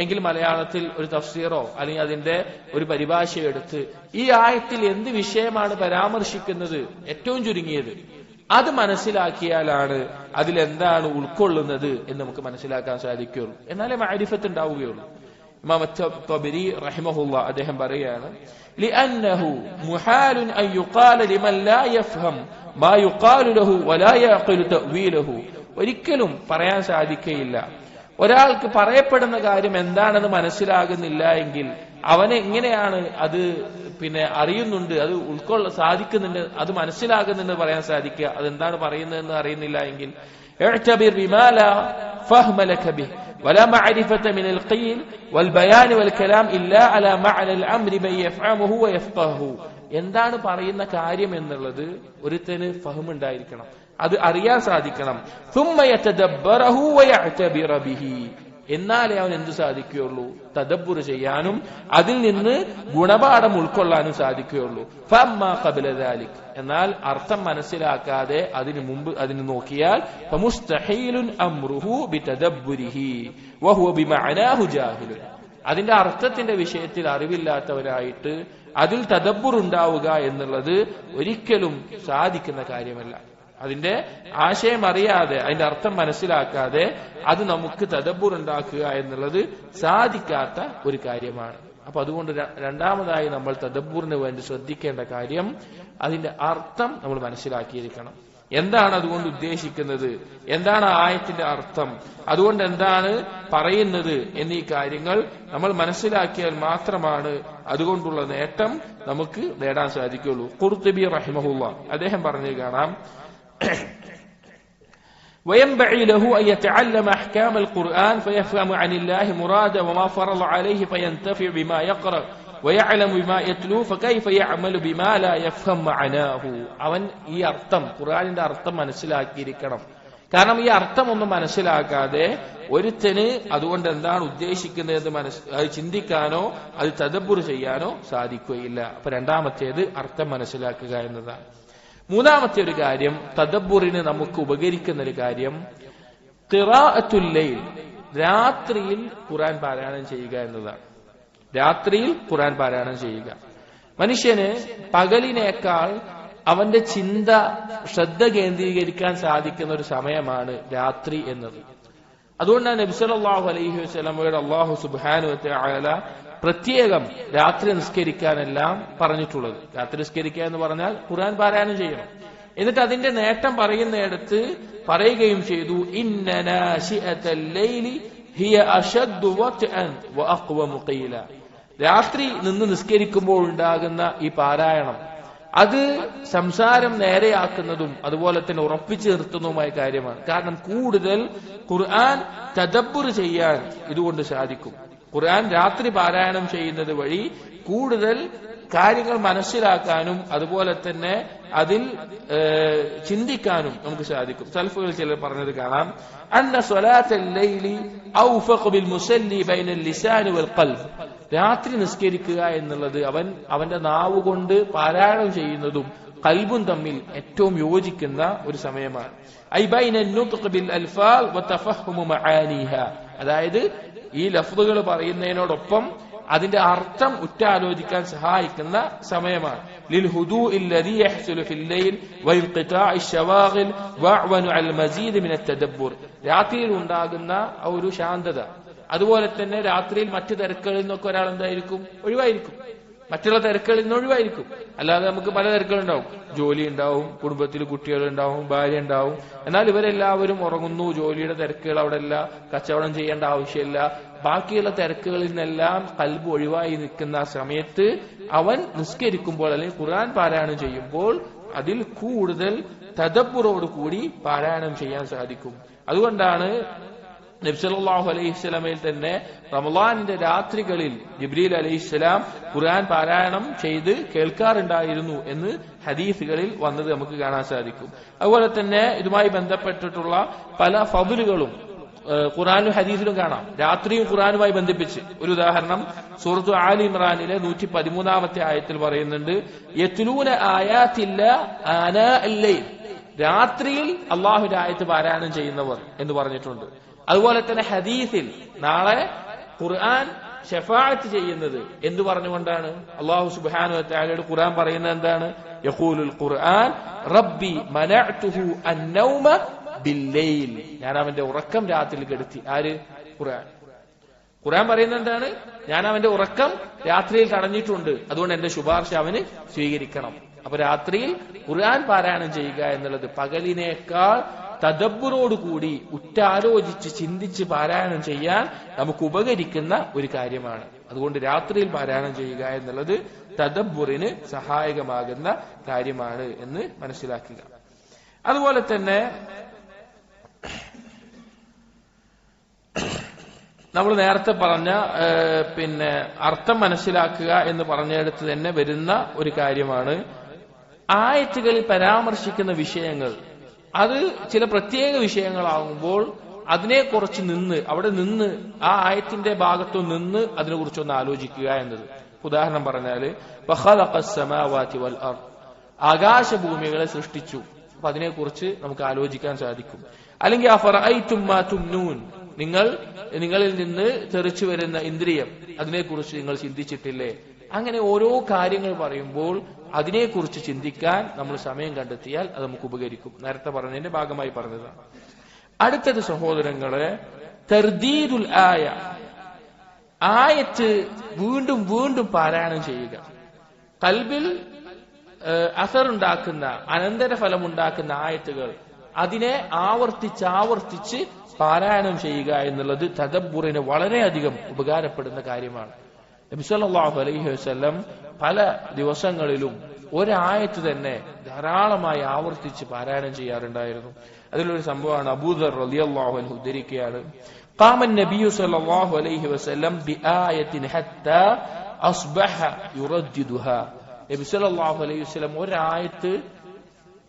എങ്കിൽ മലയാളത്തിൽ ഒരു തഫ്സീറോ അല്ലെങ്കിൽ അതിന്റെ ഒരു പരിഭാഷയോ എടുത്ത് ഈ ആയത്തിൽ എന്ത് വിഷയമാണ് പരാമർശിക്കുന്നത് ഏറ്റവും ചുരുങ്ങിയത് അത് മനസ്സിലാക്കിയാലാണ് അതിലെന്താണ് ഉൾക്കൊള്ളുന്നത് എന്ന് നമുക്ക് മനസ്സിലാക്കാൻ സാധിക്കുകയുള്ളൂ. എന്നാലേ മഅരിഫത്ത് ഉണ്ടാവുകയുള്ളൂ. ഇമാം അത്ത്-തബരി റഹിമഹുല്ലാ അദ്ദേഹം പറയുകയാണ്, لأنه محال أن يقال لمن لا يفهم ما يقال له ولا يعقل تأويله. ഒരിക്കലും പറയാൻ സാധിക്കുകയില്ല, ഒരാൾക്ക് പറയപ്പെടുന്ന കാര്യം എന്താണെന്ന് മനസ്സിലാകുന്നില്ല എങ്കിൽ അവനെ എങ്ങനെയാണ് അത് അറിയുന്നുണ്ട്, അത് സാധിക്കുന്നുണ്ട്, അത് മനസ്സിലാകുന്നുണ്ട് പറയാൻ സാധിക്കുക? അതെന്താണ് പറയുന്നതെന്ന് അറിയുന്നില്ല എങ്കിൽ اعتبر بما لا فهم لك به ولا معرفة من القيل والبيان والكلام إلا على معنى الأمر من يفهمه ويفقهه. എന്താണ് പറയുന്ന കാര്യം എന്നുള്ളത് ഒരുത്തന് ഫഹ്മ് ഉണ്ടായിരിക്കണം, അത് അറിയാൻ സാധിക്കണം. ثم يتدبره ويعتبر به. എന്നാലേ അവൻ എന്ത് സാധിക്കുകയുള്ളൂ? തദബ്ബുർ ചെയ്യാനും അതിൽ നിന്ന് ഗുണപാഠം ഉൾക്കൊള്ളാനും സാധിക്കുകയുള്ളൂ. ഫഅമ്മാ ഖബ്ല ദാലിക്, എന്നാൽ അർത്ഥം മനസ്സിലാക്കാതെ അതിന് നോക്കിയാൽ ഫമുസ്തഹീലുൻ അംറുഹു ബിതദബ്ബുരിഹി വഹുവ ബിമഅനാഹു ജാഹിലുൻ. അതിന്റെ അർത്ഥത്തിന്റെ വിഷയത്തിൽ അറിവില്ലാത്തവരായിട്ട് അതിൽ തദബ്ബുർ ഉണ്ടാവുക എന്നുള്ളത് ഒരിക്കലും സാധിക്കുന്ന കാര്യമല്ല. അതിന്റെ ആശയം അറിയാതെ അതിന്റെ അർത്ഥം മനസ്സിലാക്കാതെ അത് നമുക്ക് തദബ്ബുർ ഉണ്ടാക്കുക എന്നുള്ളത് സാധിക്കാത്ത ഒരു കാര്യമാണ്. അപ്പൊ അതുകൊണ്ട് രണ്ടാമതായി നമ്മൾ തദബ്ബുറിന് വേണ്ടി ശ്രദ്ധിക്കേണ്ട കാര്യം അതിന്റെ അർത്ഥം നമ്മൾ മനസ്സിലാക്കിയിരിക്കണം. എന്താണ് അതുകൊണ്ട് ഉദ്ദേശിക്കുന്നത്, എന്താണ് ആയത്തിന്റെ അർത്ഥം, അതുകൊണ്ട് എന്താണ് പറയുന്നത് എന്നീ കാര്യങ്ങൾ നമ്മൾ മനസ്സിലാക്കിയാൽ മാത്രമാണ് അതുകൊണ്ടുള്ള നേട്ടം നമുക്ക് നേടാൻ സാധിക്കുള്ളൂ. ഖുർത്തുബി റഹിമഹുല്ലാഹ് അദ്ദേഹം പറഞ്ഞു കാണാം, وينبغي له أن يتعلم أحكام القرآن فيفهم عن الله مراده وما فرض عليه فينتفع بما يقرأ ويعلم بما يتلو فكيف يعمل بما لا يفهم معناه. അവൻ ഈ അർത്ഥം ഖുർആനിന്റെ അർത്ഥം മനസ്സിലാക്കിയിരിക്കണം. കാരണം ഈ അർത്ഥം ഒന്നും മനസ്സിലാക്കാതെ ഒരുത്തന് അതുകൊണ്ട് എന്താണ് ഉദ്ദേശിക്കുന്നത് അത് ചിന്തിക്കാനോ അത് തദബ്ബുർ ചെയ്യാനോ സാധിക്കുകയില്ല. അപ്പൊ രണ്ടാമത്തേത് അർത്ഥം മനസ്സിലാക്കുക എന്നതാണ്. മൂന്നാമത്തെ ഒരു കാര്യം, തദബ്ബുറിന് നമുക്ക് ഉപകരിക്കുന്ന ഒരു കാര്യം ഖിറാഅത്തുൽ ലൈൽ, രാത്രിയിൽ ഖുർആൻ പാരായണം ചെയ്യുക എന്നതാണ്. രാത്രിയിൽ ഖുർആൻ പാരായണം ചെയ്യുക. മനുഷ്യന് പകലിനേക്കാൾ അവന്റെ ചിന്ത ശ്രദ്ധ കേന്ദ്രീകരിക്കാൻ സാധിക്കുന്ന ഒരു സമയമാണ് രാത്രി എന്നത്. അതുകൊണ്ടാണ് നബി സല്ലല്ലാഹു അലൈഹി വസല്ലമയുടെ അല്ലാഹു സുബ്ഹാനഹു വ തആല പ്രത്യേകം രാത്രി നിസ്കരിക്കാനെല്ലാം പറഞ്ഞിട്ടുള്ളത്. രാത്രി നിസ്കരിക്കുക എന്ന് പറഞ്ഞാൽ ഖുർആൻ പാരായണം ചെയ്യണം. എന്നിട്ട് അതിന്റെ നേട്ടം പറയുന്നിടത്ത് പറയുകയും ചെയ്തു, ഇന്ന നാശിഅത്തൽ ലൈലി ഹിയ അശദ്ദു വത്അൻ വഅഖ്വമു ഖീല. രാത്രി നിന്ന് നിസ്കരിക്കുമ്പോൾ ഉണ്ടാകുന്ന ഈ പാരായണം അത് സംസാരം നേരെയാക്കുന്നതും അതുപോലെ തന്നെ ഉറപ്പിച്ചു നിർത്തുന്നതുമായ കാര്യമാണ്. കാരണം കൂടുതൽ ഖുർആൻ തദബ്ബുർ ചെയ്യാൻ ഇതുകൊണ്ട് സാധിക്കും. ഖുർആൻ രാത്രി പാരായണം ചെയ്യുന്നത് വഴി കൂടുതൽ കാര്യങ്ങൾ മനസ്സിലാക്കാനും അതുപോലെ തന്നെ അതിൽ ചിന്തിക്കാനും നമുക്ക് സാധിക്കും. സൽഫുകൾ ചിലർ പറഞ്ഞത് കാണാം, അന്ന സ്വലാത്തൽ ലൈലി ഔഫഖു ബിൽ മുസല്ലി ബൈനൽ ലിസാനി വൽ ഖൽബ്. രാത്രി നിസ്കരിക്കുക എന്നുള്ളത് അവന്റെ നാവ് കൊണ്ട് പാരായണം ചെയ്യുന്നതും ഖൽബും തമ്മിൽ ഏറ്റവും യോജിക്കുന്ന ഒരു സമയമാണ്. ഐ ബൈനൻ നുത്ഖ് ബിൽ അൽഫാൽ വതഫഹുമു മആനിഹ. അതായത് ഈ ലഫ്ളുകൾ പറയുന്നതിനോടൊപ്പം അതിന്റെ അർത്ഥം ഉറ്റാലോചിക്കാൻ സഹായിക്കുന്ന സമയമാണ്. ലിൽ ഹുദൂഇൽ ലദീ യഹ്സുലു ഫിൽ ലൈൽ വഇൻഖിതാഇ ശവാഗിൽ വഅവനു അൽ മസീദ് മിന തദബ്ബുർ. രാത്രിയിൽ ഉണ്ടാകുന്ന ഒരു ശാന്തത, അതുപോലെ തന്നെ രാത്രിയിൽ മറ്റു തിരക്കുകളിൽ നിന്നൊക്കെ ഒരാൾ എന്തായിരിക്കും, ഒഴിവായിരിക്കും. മറ്റുള്ള തിരക്കുകളിൽ നിന്ന് ഒഴിവായിരിക്കും. അല്ലാതെ നമുക്ക് പല തിരക്കുകളുണ്ടാവും, ജോലി ഉണ്ടാവും, കുടുംബത്തിൽ കുട്ടികളുണ്ടാവും, ഭാര്യ ഉണ്ടാവും. എന്നാൽ ഇവരെല്ലാവരും ഉറങ്ങുന്നു, ജോലിയുടെ തിരക്കുകൾ അവിടെ ഇല്ല, കച്ചവടം ചെയ്യേണ്ട ആവശ്യമില്ല. ബാക്കിയുള്ള തിരക്കുകളിൽ നിന്നെല്ലാം ഖൽബ് ഒഴിവായി നിൽക്കുന്ന സമയത്ത് അവൻ നിസ്കരിക്കുമ്പോൾ അല്ലെങ്കിൽ ഖുർആൻ പാരായണം ചെയ്യുമ്പോൾ അതിൽ കൂടുതൽ തദബ്ബുറോട് കൂടി പാരായണം ചെയ്യാൻ സാധിക്കും. അതുകൊണ്ടാണ് നബി സല്ലല്ലാഹു അലൈഹി വസല്ലമയിൽ തന്നെ റമളാനിന്റെ രാത്രികളിൽ ജിബ്രീൽ അലൈഹിസ്സലാം ഖുർആൻ പാരായണം ചെയ്ത് കേൾക്കാറുണ്ടായിരുന്നു എന്ന് ഹദീസുകളിൽ വന്നത് നമുക്ക് കാണാൻ സാധിക്കും. അതുപോലെ തന്നെ ഇതുമായി ബന്ധപ്പെട്ടിട്ടുള്ള പല ഫദ്ലുകളും ഖുർആനിലും ഹദീസിലും കാണാം, രാത്രിയും ഖുർആനുമായി ബന്ധിപ്പിച്ച്. ഒരു ഉദാഹരണം സൂറത്തു ആലി ഇമ്രാനിലെ 113-ാമത്തെ ആയത്തിൽ പറയുന്നുണ്ട്, യത്ലൂന ആയാത്തില്ലാ ആനാഅൽ ലൈൽ. രാത്രിയിൽ അല്ലാഹുവിന്റെ ആയത്ത് പാരായണം ചെയ്യുന്നവർ എന്ന് പറഞ്ഞിട്ടുണ്ട്. അതുപോലെ തന്നെ ഹദീസിൽ നാളെ ഖുർആൻ ശഫാഅത്ത് ചെയ്യുന്നത് എന്ന് പറഞ്ഞുകൊണ്ടാണ്. അല്ലാഹു സുബ്ഹാനഹു വ തആലയുടെ ഖുർആൻ പറയുന്നത് എന്താണ്? യഖൂലുൽ ഖുർആൻ റബ്ബി മനഅതുഹു അന്നൗമ ബില്ലൈൽ. ഞാൻ അവന്റെ ഉറക്കം രാത്രിയിൽ കെടുത്തി. ആര്? ഖുർആൻ. ഖുർആൻ പറയുന്നത് എന്താണ്? ഞാൻ അവന്റെ ഉറക്കം രാത്രിയിൽ തടഞ്ഞിട്ടുണ്ട്, അതുകൊണ്ട് എന്റെ ശുപാർശ അവന് സ്വീകരിക്കണം. അപ്പൊ രാത്രിയിൽ ഖുർആൻ പാരായണം ചെയ്യുക എന്നുള്ളത് പകലിനേക്കാൾ തദബ്ബുറോടുകൂടി ഉറ്റാലോചിച്ച് ചിന്തിച്ച് പാരായണം ചെയ്യാൻ നമുക്ക് ഉപകരിക്കുന്ന ഒരു കാര്യമാണ്. അതുകൊണ്ട് രാത്രിയിൽ പാരായണം ചെയ്യുക എന്നുള്ളത് തദബ്ബുറിന് സഹായകമാകുന്ന കാര്യമാണ് എന്ന് മനസ്സിലാക്കുക. അതുപോലെ തന്നെ നമ്മൾ നേരത്തെ പറഞ്ഞ അർത്ഥം മനസ്സിലാക്കുക എന്ന് പറഞ്ഞെടുത്ത് തന്നെ വരുന്ന ഒരു കാര്യമാണ് ആയത്തുകളിൽ പരാമർശിക്കുന്ന വിഷയങ്ങൾ. അത് ചില പ്രത്യേക വിഷയങ്ങളാകുമ്പോൾ അതിനെക്കുറിച്ച് അവിടെ നിന്ന് ആ ആയത്തിന്റെ ഭാഗത്തു നിന്ന് അതിനെക്കുറിച്ചൊന്ന് ആലോചിക്കുക എന്നത്. ഉദാഹരണം പറഞ്ഞാല് ആകാശഭൂമികളെ സൃഷ്ടിച്ചു, അപ്പൊ അതിനെക്കുറിച്ച് നമുക്ക് ആലോചിക്കാൻ സാധിക്കും. അല്ലെങ്കിൽ നിങ്ങളിൽ നിന്ന് തെറിച്ചു വരുന്ന ഇന്ദ്രിയം, അതിനെക്കുറിച്ച് നിങ്ങൾ ചിന്തിച്ചിട്ടില്ലേ? അങ്ങനെ ഓരോ കാര്യങ്ങൾ പറയുമ്പോൾ അതിനെക്കുറിച്ച് ചിന്തിക്കാൻ നമ്മൾ സമയം കണ്ടെത്തിയാൽ അത് നമുക്ക് ഉപകരിക്കും. നേരത്തെ പറഞ്ഞതിന്റെ ഭാഗമായി പറഞ്ഞതാണ്. അടുത്തത് സഹോദരങ്ങളെ, തർദീദുൽ ആയ, ആയത്ത് വീണ്ടും വീണ്ടും പാരായണം ചെയ്യുക. ഖൽബിൽ അസറുണ്ടാക്കുന്ന, അനന്തരഫലമുണ്ടാക്കുന്ന ആയത്തുകൾ അതിനെ ആവർത്തിച്ച് പാരായണം ചെയ്യുക എന്നുള്ളത് തദബ്ബുറിന് വളരെയധികം ഉപകാരപ്പെടുന്ന കാര്യമാണ്. നബി സല്ലല്ലാഹു അലൈഹി വസല്ലം പല ദിവസങ്ങളിലും ഒരായത്ത് തന്നെ ധാരാളമായി ആവർത്തിച്ച് പാരായണം ചെയ്യാറുണ്ടായിരുന്നു. അതിലൊരു സംഭവമാണ് അബൂദർ റളിയല്ലാഹു അൻഹു ഉദ്ധരിക്കുകയാണ്. ഖാമ നബിയു സല്ലല്ലാഹു അലൈഹി വസല്ലം ബിആയത്തിൻ ഹത്താ അസ്ബഹ യുറദ്ദിദുഹാ. നബി സല്ലല്ലാഹു അലൈഹി വസല്ലം ഒരായത്ത്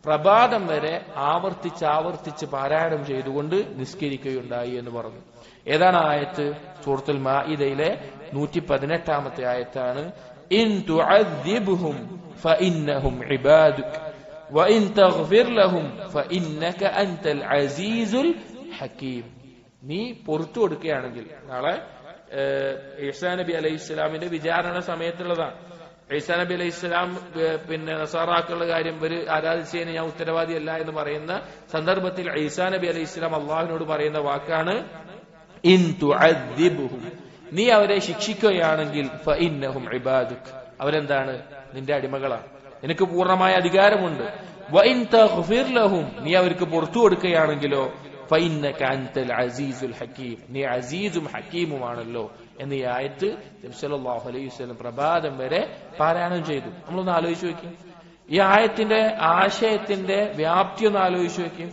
പ്രഭാതം വരെ ആവർത്തിച്ച് പാരായണം ചെയ്തുകൊണ്ട് നിസ്കരിക്കുകയുണ്ടായി എന്ന് പറഞ്ഞു. ഏതാണ് ആയത്ത്? സൂറത്തുൽ മാഇദയിലെ 118-ാമത്തെ ആയത്താണ്. ഇൻ തുഅദ്ദിബ്ഹും ഫഇന്നഹും ഇബാദുക വഇൻ തഗ്ഫിർ ലഹും ഫഇന്നക അൻതൽ അസീസുൽ ഹകീം. നീ പുറത്തു കൊടുക്കുകയാണെങ്കിൽ, നാളെ ഈസാ നബി അലൈഹിസ്സലാമിന്റെ വിചാരണ സമയത്തുള്ളതാണ്. ഈസാ നബി അലൈഹി സ്വലാം നസാറാക്കളുടെ കാര്യം ഇവര് ആരാധിച്ചതിന് ഞാൻ ഉത്തരവാദിയല്ല എന്ന് പറയുന്ന സന്ദർഭത്തിൽ ഈസാ നബി അലൈഹി സ്വലാം അള്ളാഹുവിനോട് പറയുന്ന വാക്കാണ് ഇൻ തുഅദ്ദിബ്ഹും, നീ അവരെ ശിക്ഷിക്കുകയാണെങ്കിൽ ഫഇന്നഹും ഇബാദുക, അവരെന്താണ്? നിന്റെ അടിമകളാണ്, നിനക്ക് പൂർണ്ണമായ അധികാരമുണ്ട്. വഇൻ തഗ്ഫിർ ലഹും, നീ അവർക്ക് പുറത്തു കൊടുക്കുകയാണെങ്കിലോ ഫഇന്നക അൻതൽ അസീസുൽ ഹകീം, നീ അസീസും ഹക്കീമുമാണല്ലോ എന്ന് ഈ ആയത്ത് നബി സല്ലല്ലാഹു അലൈഹി വസല്ലം പ്രഭാതം വരെ പാരായണം ചെയ്തു. നമ്മളൊന്ന് ആലോചിച്ച് നോക്കി, ഈ ആയത്തിന്റെ ആശയത്തിന്റെ വ്യാപ്തി ഒന്ന് ആലോചിച്ച് നോക്കി.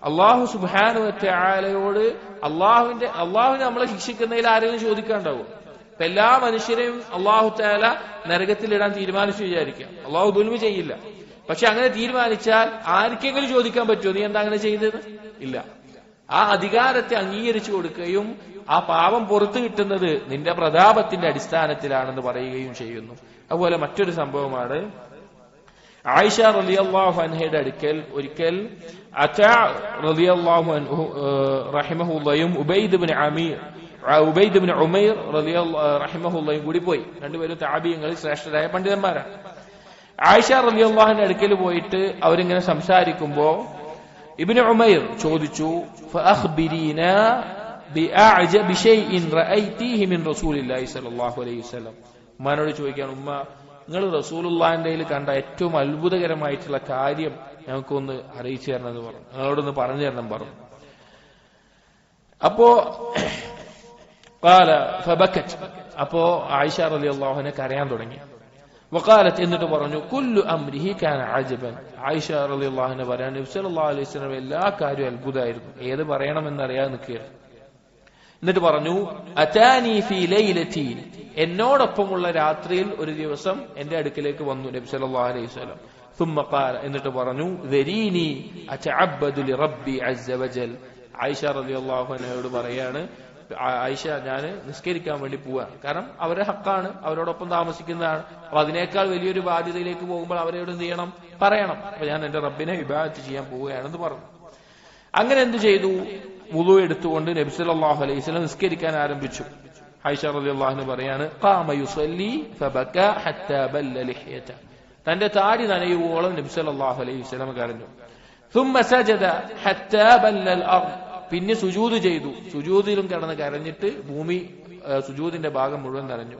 അള്ളാഹു സുബ്ഹാനഹു വ തആലയോട് അള്ളാഹുവിനെ നമ്മളെ ശിക്ഷിക്കുന്നതിൽ ആരെങ്കിലും ചോദിക്കാണ്ടാവും? ഇപ്പൊ എല്ലാ മനുഷ്യരെയും അള്ളാഹു തആല നരകത്തിലിടാൻ തീരുമാനിച്ചു വിചാരിക്കാം. അള്ളാഹു ദുൽമ ചെയ്യില്ല. പക്ഷെ അങ്ങനെ തീരുമാനിച്ചാൽ ആർക്കെങ്കിലും ചോദിക്കാൻ പറ്റുമോ നീ എന്താ അങ്ങനെ ചെയ്തത്? ഇല്ല. ആ അധികാരത്തെ അംഗീകരിച്ചു കൊടുക്കുകയും ആ പാപം പുറത്തു കിട്ടുന്നത് നിന്റെ പ്രതാപത്തിന്റെ അടിസ്ഥാനത്തിലാണെന്ന് പറയുകയും ചെയ്യുന്നു. അതുപോലെ മറ്റൊരു സംഭവമാണ്, ആയിഷ റളിയല്ലാഹു അൻഹയുടെ അടുക്കൽ ഒരിക്കൽ അതാ റളിയല്ലാഹു അൻഹു റഹിമഹുല്ലാഹും ഉബൈദ് ഇബ്നു ഉമൈർ റഹിമഹുല്ലാഹും കൂടി പോയി. രണ്ടുപേരും താബിഈങ്ങളിൽ ശ്രേഷ്ഠരായ പണ്ഡിതന്മാരാണ്. ആയിഷ റളിയല്ലാഹുവിന്റെ അടുക്കൽ പോയിട്ട് അവരിങ്ങനെ സംസാരിക്കുമ്പോ ഇബ്നു ഉമൈർ ചോദിച്ചു, ഫഅഖ്ബിരീനാ ബിഅഅജബി ഷൈഇൻ റഅയ്തീഹി മിൻ റസൂലില്ലാഹി സ്വല്ലല്ലാഹു അലൈഹി വസല്ലം. ഉമ്മാനോട് ചോദിക്കുകയാണ്, ഉമ്മ നിങ്ങൾ റസൂലുള്ളാഹിന്റെ കണ്ട ഏറ്റവും അത്ഭുതകരമായിട്ടുള്ള കാര്യം ഞങ്ങൾക്കൊന്ന് അറിയിച്ചു തരണം എന്ന് പറഞ്ഞു, ഞങ്ങളോടൊന്ന് പറഞ്ഞു തരണം പറഞ്ഞു. അപ്പോ ഖാല ഫബക്കത്, അപ്പോ ആയിഷ റളിയല്ലാഹു അൻഹ കരയാൻ തുടങ്ങി. വഖാലത്ത്, എന്നിട്ട് പറഞ്ഞു, കുല്ലു അംരിഹി കാന അജബൻ. ആയിഷ റളിയല്ലാഹു അൻഹ പറയാൻ നബി സല്ലല്ലാഹു അലൈഹി വസല്ലം എല്ലാ കാര്യവും അത്ഭുതമായിരുന്നു, ഏത് പറയണമെന്ന് അറിയാതെ നിൽക്കുകയായിരുന്നു. എന്നിട്ട് പറഞ്ഞു, അതാനി ഫീ ലൈലതി, എന്നോടൊപ്പമുള്ള രാത്രിയിൽ ഒരു ദിവസം എന്റെ അടുക്കിലേക്ക് വന്നു നബി സല്ലല്ലാഹു അലൈഹി വസല്ലം. ثم قال, എന്നിട്ട് പറഞ്ഞു, ദരീനി അതഅബ്ബദു ലിറബ്ബി അസ്സ വജൽ. ആയിഷ റളിയല്ലാഹു അൻഹയോട് പറയാണ്, ആയിഷ ഞാൻ നിസ്കരിക്കാൻ വേണ്ടി പോവാണ്, കാരണം അവരുടെ ഹക്കാണ്, അവരോടൊപ്പം താമസിക്കുന്നതാണ്. അപ്പൊ അതിനേക്കാൾ വലിയൊരു ബാധ്യതയിലേക്ക് പോകുമ്പോൾ അവരോട് എന്ത് ചെയ്യണം? പറയണം. അപ്പൊ ഞാൻ എന്റെ റബ്ബിനെ ഇബാദത്ത് ചെയ്യാൻ പോവുകയാണെന്ന് പറഞ്ഞു. അങ്ങനെ എന്ത് ചെയ്തു? വുളു എടുത്തുകൊണ്ട് നബി സല്ലല്ലാഹു അലൈഹി വസല്ലം നിസ്കരിക്കാൻ ആരംഭിച്ചു. ആയിഷ റളിയല്ലാഹു അൻഹ പറയാണ്, ഖാമ യുസല്ലി ഫബക ഹത്താ ബല്ല ലിഹ്യത. തന്റെ താടി നനയുവോളം നബി സല്ലല്ലാഹു അലൈഹി വസല്ലം കരഞ്ഞു. ثم سجد حتى بل الارض. പിന്നെ സുജൂദ് ചെയ്തു. സുജൂദിലും കിടന്ന് കരഞ്ഞിട്ട് ഭൂമി സുജൂദിന്റെ ഭാഗം മുഴുവൻ നനഞ്ഞു.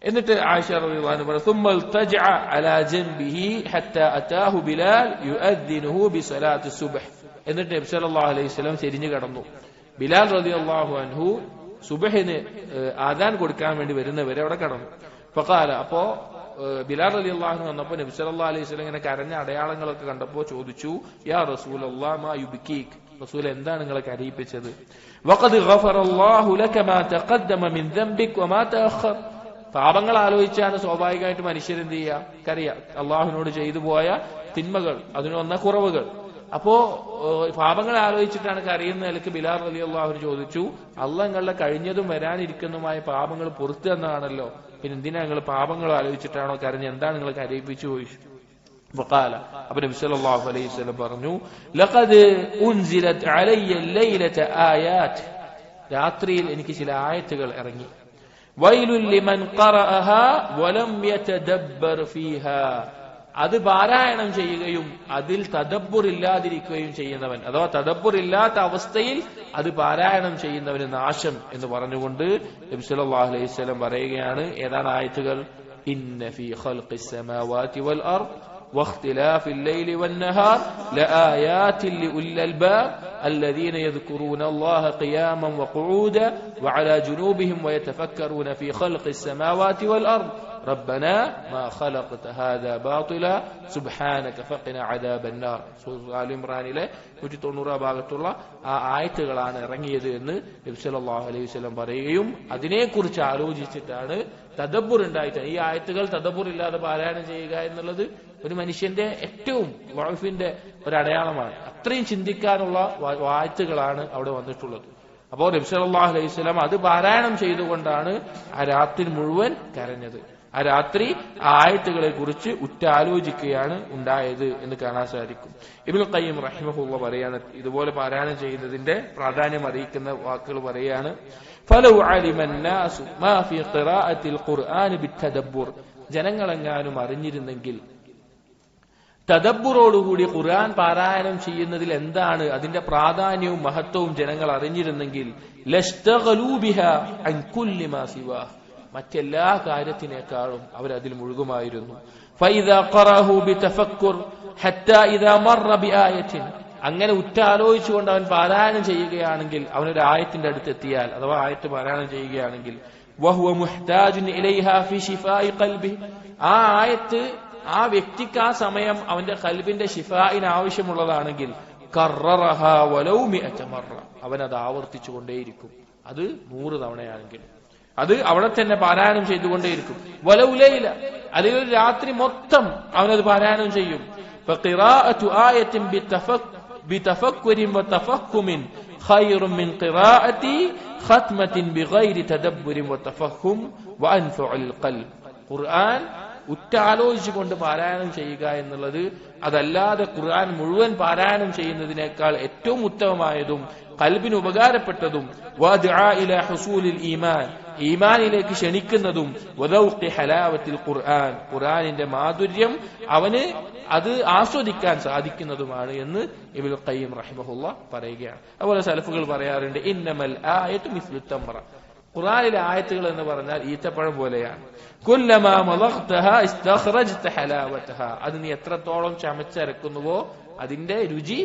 എന്നിട്ട് ആയിഷ റളിയല്ലാഹു അൻഹ പറഞ്ഞു, ثم التجع على جنبه حتى اتاه بلال يؤذنه بصلاه الصبح. എന്നിട്ട് നബി സല്ലല്ലാഹു അലൈഹി വസല്ലം ചെരിഞ്ഞു കിടന്നു. ബിലാൽ റളിയല്ലാഹു അൻഹു സുബ്ഹിന് ആദാൻ കൊടുക്കാൻ വേണ്ടി വരുന്നവരെ അവിടെ കിടന്നു. ഫഖാല, അപ്പോ ബിലാൽ റളിയല്ലാഹു അൻഹു വന്നപ്പോൾ നബി സല്ലല്ലാഹു അലൈഹി വസല്ലം ഇങ്ങനെ കരഞ്ഞ അടയാളങ്ങളൊക്കെ കണ്ടപ്പോൾ ചോദിച്ചു, യാ റസൂലല്ലാഹ് മാ യുബ്കീക്, റസൂൽ എന്താണ് നിങ്ങളെ കരയിപ്പിച്ചത്? വഖദ് ഗഫറല്ലാഹു ലക മാ തഖദ്ദമ മിൻ ദംബിക വമാ തഅഖർ. പാപങ്ങൾ ആലോചിച്ചാണ് സ്വാഭാവികമായിട്ട് മനുഷ്യരെന്ത് ചെയ്യുക? കരയുക. അള്ളാഹുവിനോട് ചെയ്തു പോയ തിന്മകൾ, അതിന് വന്ന കുറവുകൾ. അപ്പോ പാപങ്ങൾ ആലോചിച്ചിട്ടാണ് കരയുന്ന നിലക്ക് ബിലാൽ റളിയല്ലാഹു അൻഹു ചോദിച്ചു, അള്ളാഹ് നിങ്ങളുടെ കഴിഞ്ഞതും വരാനിരിക്കുന്നതുമായ പാപങ്ങൾ പുറത്തു തന്നതാണല്ലോ, പിന്നെ എന്തിനാ നിങ്ങൾ പാപങ്ങൾ ആലോചിച്ചിട്ടാണോ കരഞ്ഞ്? എന്താണ് നിങ്ങൾ കരയിപ്പിച്ചു ചോദിച്ചു. وقال, അപ്പോൾ നബി സല്ലല്ലാഹു അലൈഹി വസല്ലം പറഞ്ഞു, ലഖദ് ഉൻസിലത് അലയ്യ ലൈലത ആയാത് രാത്രിയിൽ എനിക്ക് ചില ആയത്തുകൾ ഇറങ്ങി. വൈലുൽ ലിമൻ ഖറഅഹാ വലം യതദബ്ബർ ഫീഹാ, അത് പാരായണം ചെയ്യുകയും അതിൽ തദബ്ബുർ ഇല്ലാതിരിക്കുകയും ചെയ്യുന്നവൻ, അഥവാ തദബ്ബുർ ഇല്ലാത്ത അവസ്ഥയിൽ അത് പാരായണം ചെയ്യുന്നവന് നാശം എന്ന് പറഞ്ഞുകൊണ്ട് നബി സല്ലല്ലാഹു അലൈഹി വസല്ലം പറയുകയാണ്. ഏതാണ് ആയത്തുകൾ? ഇന്ന ഫീ ഖൽഖിസ് സമാവാതി വൽ അർദ് واختلاف الليل والنهار لآيات لأولي الألباب الذين يذكرون الله قياما وقعودا وعلى جنوبهم ويتفكرون في خلق السماوات والأرض ربنا ما خلقت هذا باطلا سبحانك فقنا عذاب النار. സൂറത്തുൽ ആൽ ഇംറാനിലെ 190 ഭാഗത്തുള്ള ആ ആയത്തുകളാണ് ഇറങ്ങിയത് എന്ന് നബി സല്ലല്ലാഹു അലൈഹി വസല്ലം പറയുകയും അതിനെക്കുറിച്ച് ആലോചിച്ചിട്ടാണ് തദബ്ബുർ ഉണ്ടായിട്ട് ഈ ആയത്തുകൾ തദബ്ബുർ ഇല്ലാതെ പാരായണം ചെയ്യുക എന്നുള്ളത് ഒരു മനുഷ്യന്റെ ഏറ്റവും വഅഫിന്റെ ഒരു അടയാളമാണ്. അത്രയും ചിന്തിക്കാനുള്ള ആയത്തുകളാണ് അവിടെ വന്നിട്ടുള്ളത്. അപ്പോൾ നബി സല്ലല്ലാഹു അലൈഹി വസല്ലം അത് പാരായണം ചെയ്തുകൊണ്ടാണ് ആ രാത്രി മുഴുവൻ കരഞ്ഞത്. ആ രാത്രി ആ ആയത്തുകളെ കുറിച്ച് ഉറ്റാലോചിക്കുകയാണ് ഉണ്ടായത് എന്ന് കാണാൻ സാധിക്കും. ഇബ്നുൽ ഖയ്യിം റഹിമഹുള്ള പറയാണ്, ഇതുപോലെ പാരായണം ചെയ്യുന്നതിന്റെ പ്രാധാന്യം അറിയിക്കുന്ന വാക്കുകൾ പറയാണ്. ഫലൗ അലിമൻ നാസു മാ ഫീ ഖിറാഅത്തിൽ ഖുർആൻ ബിത്തദബ്ബുർ, ജനങ്ങളെങ്ങാനും അറിഞ്ഞിരുന്നെങ്കിൽ തദബ്ബുറോടുകൂടി ഖുർആൻ പാരായണം ചെയ്യുന്നതിൽ എന്താണ് അതിന്റെ പ്രാധാന്യവും മഹത്വവും ജനങ്ങൾ അറിഞ്ഞിരുന്നെങ്കിൽ ലസ്തഗലൂ ബിഹാ അൻ കുല്ലി മാ സിവാ, മറ്റെല്ലാ കാര്യത്തിനേക്കാളും അവരതിൽ മുഴുകുമായിരുന്നു. ഫൈദാ ഖറഅഹു ബിതഫക്കുർ ഹത്താ ഇദാ മർറ ബിആയത്തിൻ, അങ്ങനെ ഉറ്റാലോചിച്ചുകൊണ്ട് അവൻ പാരായണം ചെയ്യുകയാണെങ്കിൽ, അവനൊരു ആയത്തിന്റെ അടുത്തെത്തിയാൽ അഥവാ ആയത്ത് പാരായണം ചെയ്യുകയാണെങ്കിൽ വഹുവ മുഹ്താജുൻ ഇലൈഹാ ഫീ ശിഫാഇ ഖൽബി, ആ ആയത്ത് ആ വ്യക്തിക്ക് ആ സമയം അവന്റെ ഖൽബിന്റെ ശിഫായിന് ആവശ്യമുള്ളതാണെങ്കിൽ കററഹാ വലൗ മിഅത മർറ, അവൻ അത് ആവർത്തിച്ചുകൊണ്ടേയിരിക്കും. അത് 100 തവണയാണെങ്കിൽ അത് അവിടെ തന്നെ പാരായണം ചെയ്തുകൊണ്ടേയിരിക്കും. വലൗ ലൈല, അല്ലെങ്കിൽ ഒരു രാത്രി മൊത്തം അവനത് പാരായണം ചെയ്യും. ഫഖിറാഅതു ആയത്തിൻ ബിതഫക്കുരിൻ വതഫഹുമിൻ ഖൈറുൻ മിൻ ഖിറാഅതി ഖത്മത്തിൻ ബിഗൈരി തദബ്ബുരിൻ വതഫഹും വഅൻഫഉൽ ഖൽബ്. ഖുർആൻ ഉറ്റാലോചിച്ചുകൊണ്ട് പാരായണം ചെയ്യുക എന്നുള്ളത് അതല്ലാതെ ഖുർആൻ മുഴുവൻ പാരായണം ചെയ്യുന്നതിനേക്കാൾ ഏറ്റവും ഉത്തമമായതും ഖൽബിന് ഉപകാരപ്പെട്ടതും വദഅ ഇലാ ഹുസൂലിൽ ഈമാൻ, ഈമാനിലേക്ക് ക്ഷണിക്കുന്നതും വദൗഖി ഹലാവത്തിൽ ഖുർആൻ, ഖുർആനിന്റെ മാധുര്യം അവന് അത് ആസ്വദിക്കാൻ സാധിക്കുന്നതുമാണ് എന്ന് ഇബ്നുൽ ഖയ്യിം റഹിമഹുള്ള പറയുകയാണ്. അതുപോലെ സലഫുകൾ പറയാറുണ്ട്, ഇന്നമൽ ആയതു മിസ്ലു തംറ, ഖുർആനിലെ ആയത്തുകൾ എന്ന് പറഞ്ഞാൽ ഈത്തപ്പഴം പോലെയാണ്. കുല്ലമാ മളഖ്തഹാ ഇസ്തഖറജ്ത ഹലാവതഹാ, അത് നീ എത്രത്തോളം ചമച്ചരക്കുന്നുവോ അതിന്റെ രുചി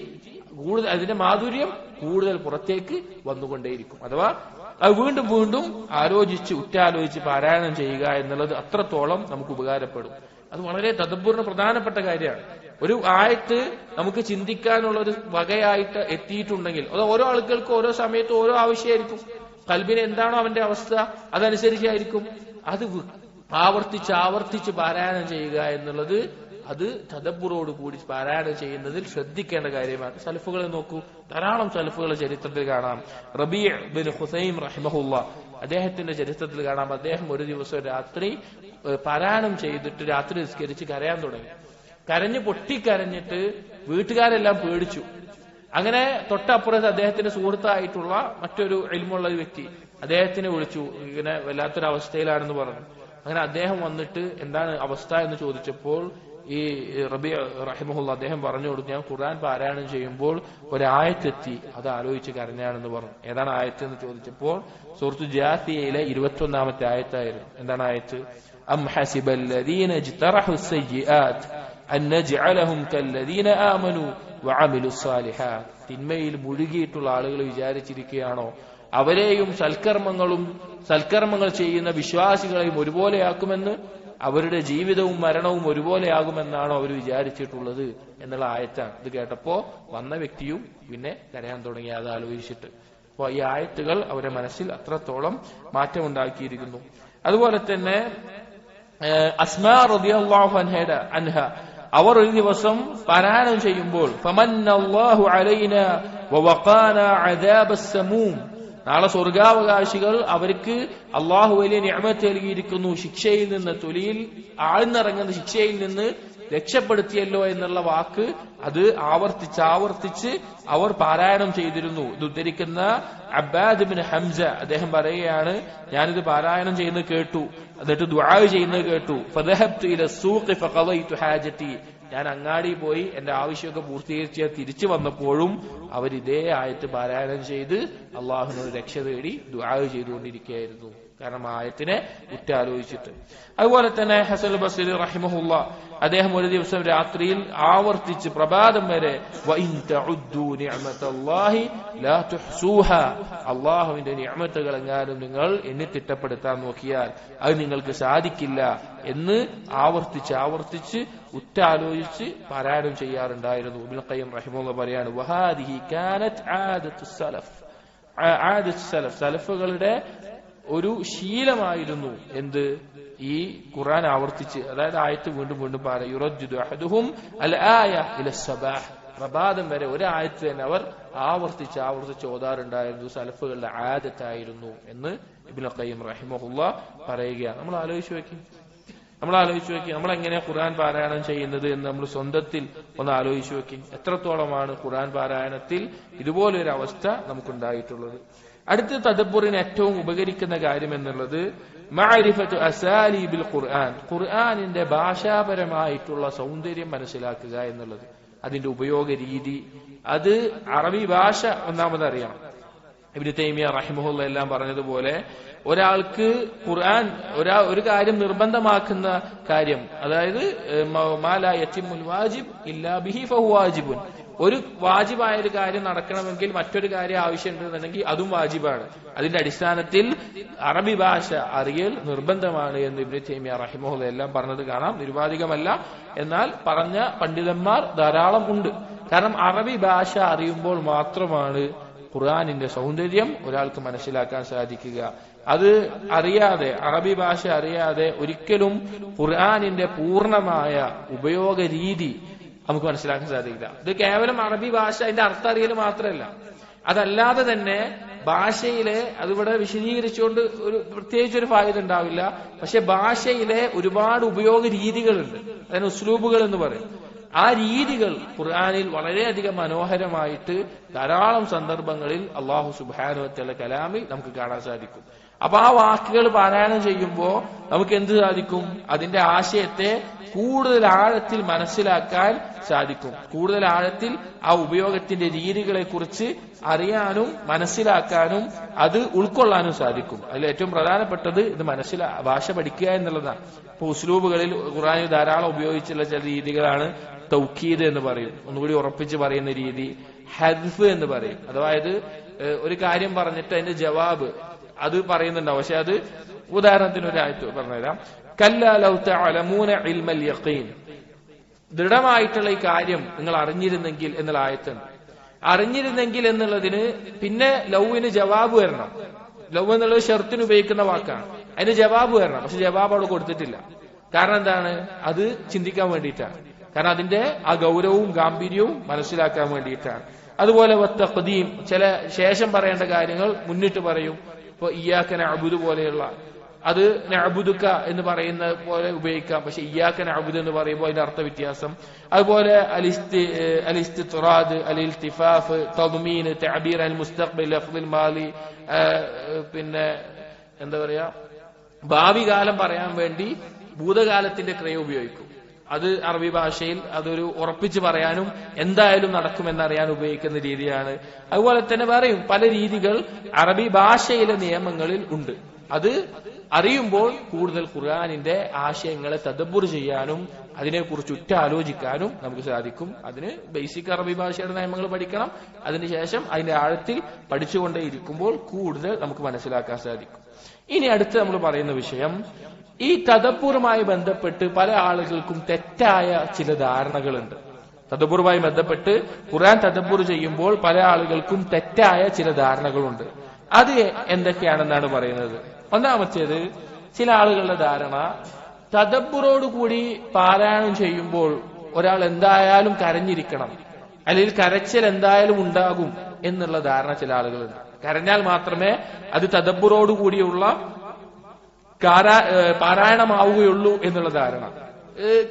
കൂടുതൽ, അതിന്റെ മാധുര്യം കൂടുതൽ പുറത്തേക്ക് വന്നുകൊണ്ടേയിരിക്കും. അഥവാ അത് വീണ്ടും വീണ്ടും ആലോചിച്ച് ഉറ്റാലോചിച്ച് പാരായണം ചെയ്യുക എന്നുള്ളത് അത്രത്തോളം നമുക്ക് ഉപകാരപ്പെടും. അത് വളരെ തദബ്ബുറിന് പ്രധാനപ്പെട്ട കാര്യമാണ്. ഒരു ആയത്ത് നമുക്ക് ചിന്തിക്കാനുള്ള ഒരു വകയായിട്ട് എത്തിയിട്ടുണ്ടെങ്കിൽ അത് ഓരോ ആളുകൾക്ക് ഓരോ സമയത്ത് ഓരോ ആവശ്യമായിരിക്കും. ഖൽബിന് എന്താണോ അവന്റെ അവസ്ഥ അതനുസരിച്ചായിരിക്കും. അത് ആവർത്തിച്ച് ആവർത്തിച്ച് പാരായണം ചെയ്യുക എന്നുള്ളത് അത് തദബ്ബുറോട് കൂടി പാരായണം ചെയ്യുന്നതിൽ ശ്രദ്ധിക്കേണ്ട കാര്യമാണ്. സലഫുകളെ നോക്കൂ, ധാരാളം സലഫുകളെ ചരിത്രത്തിൽ കാണാം. റബീഅ് ബിൻ ഹുസൈം റഹിമഹുള്ള, അദ്ദേഹത്തിന്റെ ചരിത്രത്തിൽ കാണാം, അദ്ദേഹം ഒരു ദിവസം രാത്രി പാരായണം ചെയ്തിട്ട് രാത്രി നിസ്കരിച്ച് കരയാൻ തുടങ്ങി. കരഞ്ഞ് പൊട്ടിക്കരഞ്ഞിട്ട് വീട്ടുകാരെല്ലാം പേടിച്ചു. അങ്ങനെ തൊട്ടപ്പുറത്ത് അദ്ദേഹത്തിന്റെ സുഹൃത്തായിട്ടുള്ള മറ്റൊരു ഇൽമുള്ള ഒരു വ്യക്തി അദ്ദേഹത്തിനെ വിളിച്ചു, ഇങ്ങനെ വല്ലാത്തൊരവസ്ഥയിലാണെന്ന് പറഞ്ഞു. അങ്ങനെ അദ്ദേഹം വന്നിട്ട് എന്താണ് അവസ്ഥ എന്ന് ചോദിച്ചപ്പോൾ ഈ റബീഅ് റഹിമഹുള്ള അദ്ദേഹം പറഞ്ഞു കൊടുത്തു, ഞാൻ ഖുർആൻ പാരായണം ചെയ്യുമ്പോൾ ഒരായത്തെത്തി, അത് ആലോചിച്ച് കരഞ്ഞാണെന്ന് പറഞ്ഞു. ഏതാണ് ആയത്ത് എന്ന് ചോദിച്ചപ്പോൾ സൂറത്തു ജാസിയയിലെ 21-ാമത്തെ ആയത്തായിരുന്നു. എന്താണ് ആയത്ത്? അം ഹസിബല്ലദീന ഇജ്തറഹുസ് സയ്യിആത്ത് അൻ നജ്അലഹും കല്ലദീന ആമനു വഅമിലുസ് സാലിഹാത്ത്, തിന്മയിൽ മുഴുകിയിട്ടുള്ള ആളുകൾ വിചാരിച്ചിരിക്കുകയാണോ അവരെയും സൽക്കർമ്മങ്ങൾ ചെയ്യുന്ന വിശ്വാസികളെയും ഒരുപോലെയാക്കുമെന്ന്, അവരുടെ ജീവിതവും മരണവും ഒരുപോലെയാകുമെന്നാണോ അവർ വിചാരിച്ചിട്ടുള്ളത് എന്നുള്ള ആയത്താണ്. ഇത് കേട്ടപ്പോ വന്ന വ്യക്തിയും പിന്നെ കരയാൻ തുടങ്ങി അത് ആലോചിച്ചിട്ട്. അപ്പോൾ ഈ ആയത്തുകൾ അവരുടെ മനസ്സിൽ അത്രത്തോളം മാറ്റമുണ്ടാക്കിയിരിക്കുന്നു. അതുപോലെ തന്നെ അസ്മാ റളിയല്ലാഹു അൻഹ അവർ ഒരു ദിവസം പാരായണം ചെയ്യുമ്പോൾ ഫമന്നല്ലാഹു അലൈനാ വവഖാനാ അദാബസ് സമൂം, നാളെ സ്വർഗാവകാശികൾ അവർക്ക് അള്ളാഹു വലിയ നിഅമത്ത് നൽകിയിരിക്കുന്നു, ശിക്ഷയിൽ നിന്ന്, തൊലിയിൽ ആഴ്ന്നിറങ്ങുന്ന ശിക്ഷയിൽ നിന്ന് രക്ഷപ്പെടുത്തിയല്ലോ എന്നുള്ള വാക്ക് അത് ആവർത്തിച്ച് അവർ പാരായണം ചെയ്തിരുന്നു. ഇത് ഉദ്ധരിക്കുന്ന അബ്ബാദ് ഇബ്നു ഹംസ അദ്ദേഹം പറയുകയാണ്, ഞാനിത് പാരായണം ചെയ്യുന്നത് കേട്ടു, എന്നിട്ട് ദുആ ചെയ്യുന്നത് കേട്ടു. ഫദഹബ്തു ഇല സൂഖി ഫഖദൈതു ഹാജതി, ഞാൻ അങ്ങാടി പോയി എന്റെ ആവശ്യമൊക്കെ പൂർത്തീകരിച്ച് തിരിച്ചു വന്നപ്പോഴും അവർ ഇതേ ആയത്ത് പാരായണം ചെയ്ത് അള്ളാഹുവിനോട് രക്ഷ തേടി ദുആ ചെയ്തുകൊണ്ടിരിക്കുകയായിരുന്നു. കാരണം ആയത്തിനെ ഉറ്റാലോചിച്ചിട്ട്. അതുപോലെ തന്നെ ഹസൻ ബസ്രി റഹിമഹുല്ലാ അദ്ദേഹം ഒരു ദിവസം രാത്രിയിൽ ആവർത്തിച്ച് പ്രഭാതം വരെ വഇൻ തഉദ്ദു നിഅമതല്ലാഹി ലാ തുഹ്സൂഹാ, അള്ളാഹുവിന്റെ നിഅമത്തുകൾ എങ്ങാനും നിങ്ങൾ എണ്ണി തിട്ടപ്പെടുത്താൻ നോക്കിയാൽ അത് നിങ്ങൾക്ക് സാധിക്കില്ല എന്ന് ആവർത്തിച്ച് ഉറ്റാലോചിച്ച് പാരായണം ചെയ്യാറുണ്ടായിരുന്നു. ഇബ്നുൽ ഖയ്യിം റഹിമഹുല്ലാ പറയാണ്, വഹാദിഹി കാനത് ആദത്തുസ് സലഫ്, സലഫുകളുടെ ഒരു ശീലമായിരുന്നു എന്ത്, ഈ ഖുർആൻ ആവർത്തിച്ച്, അതായത് ആയത്ത് വീണ്ടും വീണ്ടും യുറജ്ജിദു അഹദുഹും അൽ ആയ ഇല സബാഹ്, പ്രഭാതം വരെ ഒരു ആയത്ത് തന്നെ അവർ ആവർത്തിച്ച് ഓതാറുണ്ടായിരുന്നു. സലഫുകളുടെ ആദത്തായിരുന്നു എന്ന് ഇബ്നുൽ ഖയ്യിം റഹിമഹുല്ലാ പറയുകയാണ്. നമ്മൾ ആലോചിച്ച് നോക്കി നമ്മൾ എങ്ങനെയാ ഖുർആൻ പാരായണം ചെയ്യുന്നത് എന്ന് നമ്മൾ സ്വന്തത്തിൽ ഒന്ന് ആലോചിച്ച് നോക്കി. എത്രത്തോളമാണ് ഖുർആൻ പാരായണത്തിൽ ഇതുപോലൊരു അവസ്ഥ നമുക്കുണ്ടായിട്ടുള്ളത്. അടുത്ത തദബ്ബുറിന് ഏറ്റവും ഉപകരിക്കുന്ന കാര്യം എന്നുള്ളത് മഅരിഫത്തു അസാലീബിൽ ഖുർആൻ, ഖുർആനിന്റെ ഭാഷാപരമായിട്ടുള്ള സൗന്ദര്യം മനസ്സിലാക്കുക എന്നുള്ളത്, അതിന്റെ ഉപയോഗ രീതി, അത് അറബി ഭാഷ ഒന്നാമത് അറിയണം. ഇബ്നു തൈമിയ റഹിമഹുള്ള എല്ലാം പറഞ്ഞതുപോലെ ഒരാൾക്ക് ഖുർആൻ ഒരു കാര്യം നിർബന്ധമാക്കുന്ന കാര്യം, അതായത് മാ ലാ യതിമുൽ വാജിബ് ഇല്ലാ ബിഹി ഫഹു വാജിബുൻ, ഒരു വാജിബായ ഒരു കാര്യം നടക്കണമെങ്കിൽ മറ്റൊരു കാര്യം ആവശ്യമുണ്ടെന്നുണ്ടെങ്കിൽ അതും വാജിബാണ്. അതിന്റെ അടിസ്ഥാനത്തിൽ അറബി ഭാഷ അറിയൽ നിർബന്ധമാണ് എന്ന് ഇബ്നു തൈമിയ റഹിമഹുള്ള എല്ലാം പറഞ്ഞത് കാണാം. നിരുപാധികമല്ല, എന്നാൽ പറഞ്ഞ പണ്ഡിതന്മാർ ധാരാളം ഉണ്ട്. കാരണം അറബി ഭാഷ അറിയുമ്പോൾ മാത്രമാണ് ഖുർആനിന്റെ സൗന്ദര്യം ഒരാൾക്ക് മനസ്സിലാക്കാൻ സാധിക്കുക. അത് അറിയാതെ, അറബി ഭാഷ അറിയാതെ ഒരിക്കലും ഖുർആനിന്റെ പൂർണ്ണമായ ഉപയോഗ രീതി നമുക്ക് മനസ്സിലാക്കാൻ സാധിക്കില്ല. ഇത് കേവലം അറബി ഭാഷ അതിന്റെ അർത്ഥം അറിയൽ മാത്രമല്ല, അതല്ലാതെ തന്നെ ഭാഷയിലെ, അതിവിടെ വിശദീകരിച്ചുകൊണ്ട് ഒരു പ്രത്യേകിച്ചൊരു ഫായിദ ഉണ്ടാവില്ല, പക്ഷെ ഭാഷയിലെ ഒരുപാട് ഉപയോഗ രീതികളുണ്ട്, അതിന് ഉസ്ലൂബുകൾ എന്ന് പറയും. ആ രീതികൾ ഖുർആനിൽ വളരെയധികം മനോഹരമായിട്ട് ധാരാളം സന്ദർഭങ്ങളിൽ അല്ലാഹു സുബ്ഹാനഹു വ തആല കലാമിൽ നമുക്ക് കാണാൻ സാധിക്കും. അപ്പൊ ആ വാക്കുകൾ പാരായണം ചെയ്യുമ്പോൾ നമുക്ക് എന്ത് സാധിക്കും? അതിന്റെ ആശയത്തെ കൂടുതൽ ആഴത്തിൽ മനസ്സിലാക്കാൻ സാധിക്കും. കൂടുതൽ ആഴത്തിൽ ആ ഉപയോഗത്തിന്റെ രീതികളെ കുറിച്ച് അറിയാനും മനസ്സിലാക്കാനും അത് ഉൾക്കൊള്ളാനും സാധിക്കും. അതിൽ ഏറ്റവും പ്രധാനപ്പെട്ടത് ഇത് ഭാഷ പഠിക്കുക എന്നുള്ളതാണ്. ഇപ്പൊ ഉസ്ലൂബുകളിൽ ഖുർആനിൽ ധാരാളം ഉപയോഗിച്ചുള്ള ചില രീതികളാണ് തൗക്കീദ് എന്ന് പറയും, ഒന്നുകൂടി ഉറപ്പിച്ച് പറയുന്ന രീതി. ഹദ്ഫ് എന്ന് പറയും, അതായത് ഒരു കാര്യം പറഞ്ഞിട്ട് അതിന്റെ ജവാബ് അത് പറയുന്നുണ്ടാവും, പക്ഷെ അത് ഉദാഹരണത്തിന് ഒരു ആയത്ത് പറഞ്ഞുതരാം. കല്ലാ ലൗ തഅലമൂന ഇൽമൽ യഖീൻ, ദൃഢമായിട്ടുള്ള ഈ കാര്യം നിങ്ങൾ അറിഞ്ഞിരുന്നെങ്കിൽ എന്നുള്ള ആയത്തുണ്ട്. അറിഞ്ഞിരുന്നെങ്കിൽ എന്നുള്ളതിന് പിന്നെ ലൗവിന് ജവാബ് വരണം. ലൗ എന്നുള്ളത് ഷർത്തിന് ഉപയോഗിക്കുന്ന വാക്കാണ്, അതിന് ജവാബ് വരണം. പക്ഷെ ജവാബ് അവിടെ കൊടുത്തിട്ടില്ല. കാരണം എന്താണ്? അത് ചിന്തിക്കാൻ വേണ്ടിയിട്ടാണ്. കാരണം അതിന്റെ ആ ഗൗരവവും ഗാംഭീര്യവും മനസ്സിലാക്കാൻ വേണ്ടിയിട്ടാണ്. അതുപോലെ വത്തഖ്ദീം, ചില ശേഷം പറയേണ്ട കാര്യങ്ങൾ മുന്നിട്ട് പറയും. ഇപ്പൊ ഇയ്യാക നഅ്ബുദു പോലെയുള്ള, അത് നഅ്ബുദുക എന്ന് പറയുന്ന പോലെ ഉപയോഗിക്കാം, പക്ഷെ ഇയ്യാക നഅ്ബുദു എന്ന് പറയുമ്പോൾ അതിന്റെ അർത്ഥ വ്യത്യാസം. അതുപോലെ അലിസ്തിത്റാദ്, അലിൽതിഫാഫ്, തദ്മീൻ, തഅബീർ അൽ മുസ്തഖ്ബിൽ, ലഫ്ദുൽ മാലി, പിന്നെ എന്താ പറയാ, ഭാവി കാലം പറയാൻ വേണ്ടി ഭൂതകാലത്തിന്റെ ക്രിയ ഉപയോഗിക്കും. അത് അറബി ഭാഷയിൽ അതൊരു ഉറപ്പിച്ച് പറയാനും എന്തായാലും നടക്കുമെന്നറിയാൻ ഉപയോഗിക്കുന്ന രീതിയാണ്. അതുപോലെ തന്നെ പറയും പല രീതികൾ അറബി ഭാഷയിലെ നിയമങ്ങളിൽ ഉണ്ട്. അത് അറിയുമ്പോൾ കൂടുതൽ ഖുർആനിന്റെ ആശയങ്ങളെ തദബ്ബുർ ചെയ്യാനും അതിനെക്കുറിച്ച് ഉറ്റാലോചിക്കാനും നമുക്ക് സാധിക്കും. അതിന് ബേസിക് അറബി ഭാഷയുടെ നിയമങ്ങൾ പഠിക്കണം. അതിനുശേഷം അതിന്റെ ആഴത്തിൽ പഠിച്ചുകൊണ്ടേ ഇരിക്കുമ്പോൾ കൂടുതൽ നമുക്ക് മനസ്സിലാക്കാൻ സാധിക്കും. ഇനി അടുത്ത് നമ്മൾ പറയുന്ന വിഷയം, ഈ തദബ്ബുറുമായി ബന്ധപ്പെട്ട് പല ആളുകൾക്കും തെറ്റായ ചില ധാരണകളുണ്ട്. തദബ്ബുറുമായി ബന്ധപ്പെട്ട് ഖുർആൻ തദബ്ബുർ ചെയ്യുമ്പോൾ പല ആളുകൾക്കും തെറ്റായ ചില ധാരണകളുണ്ട്. അത് എന്തൊക്കെയാണെന്നാണ് പറയുന്നത്. ഒന്നാമത്തേത്, ചില ആളുകളുടെ ധാരണ തദബ്ബുറോടുകൂടി പാരായണം ചെയ്യുമ്പോൾ ഒരാൾ എന്തായാലും കരഞ്ഞിരിക്കണം, അല്ലെങ്കിൽ കരച്ചിൽ എന്തായാലും ഉണ്ടാകും എന്നുള്ള ധാരണ ചില ആളുകളുണ്ട്. കരഞ്ഞാൽ മാത്രമേ അത് തദബ്ബുറോടുകൂടിയുള്ള പാരായണമാവുകയുള്ളൂ എന്നുള്ള ധാരണ.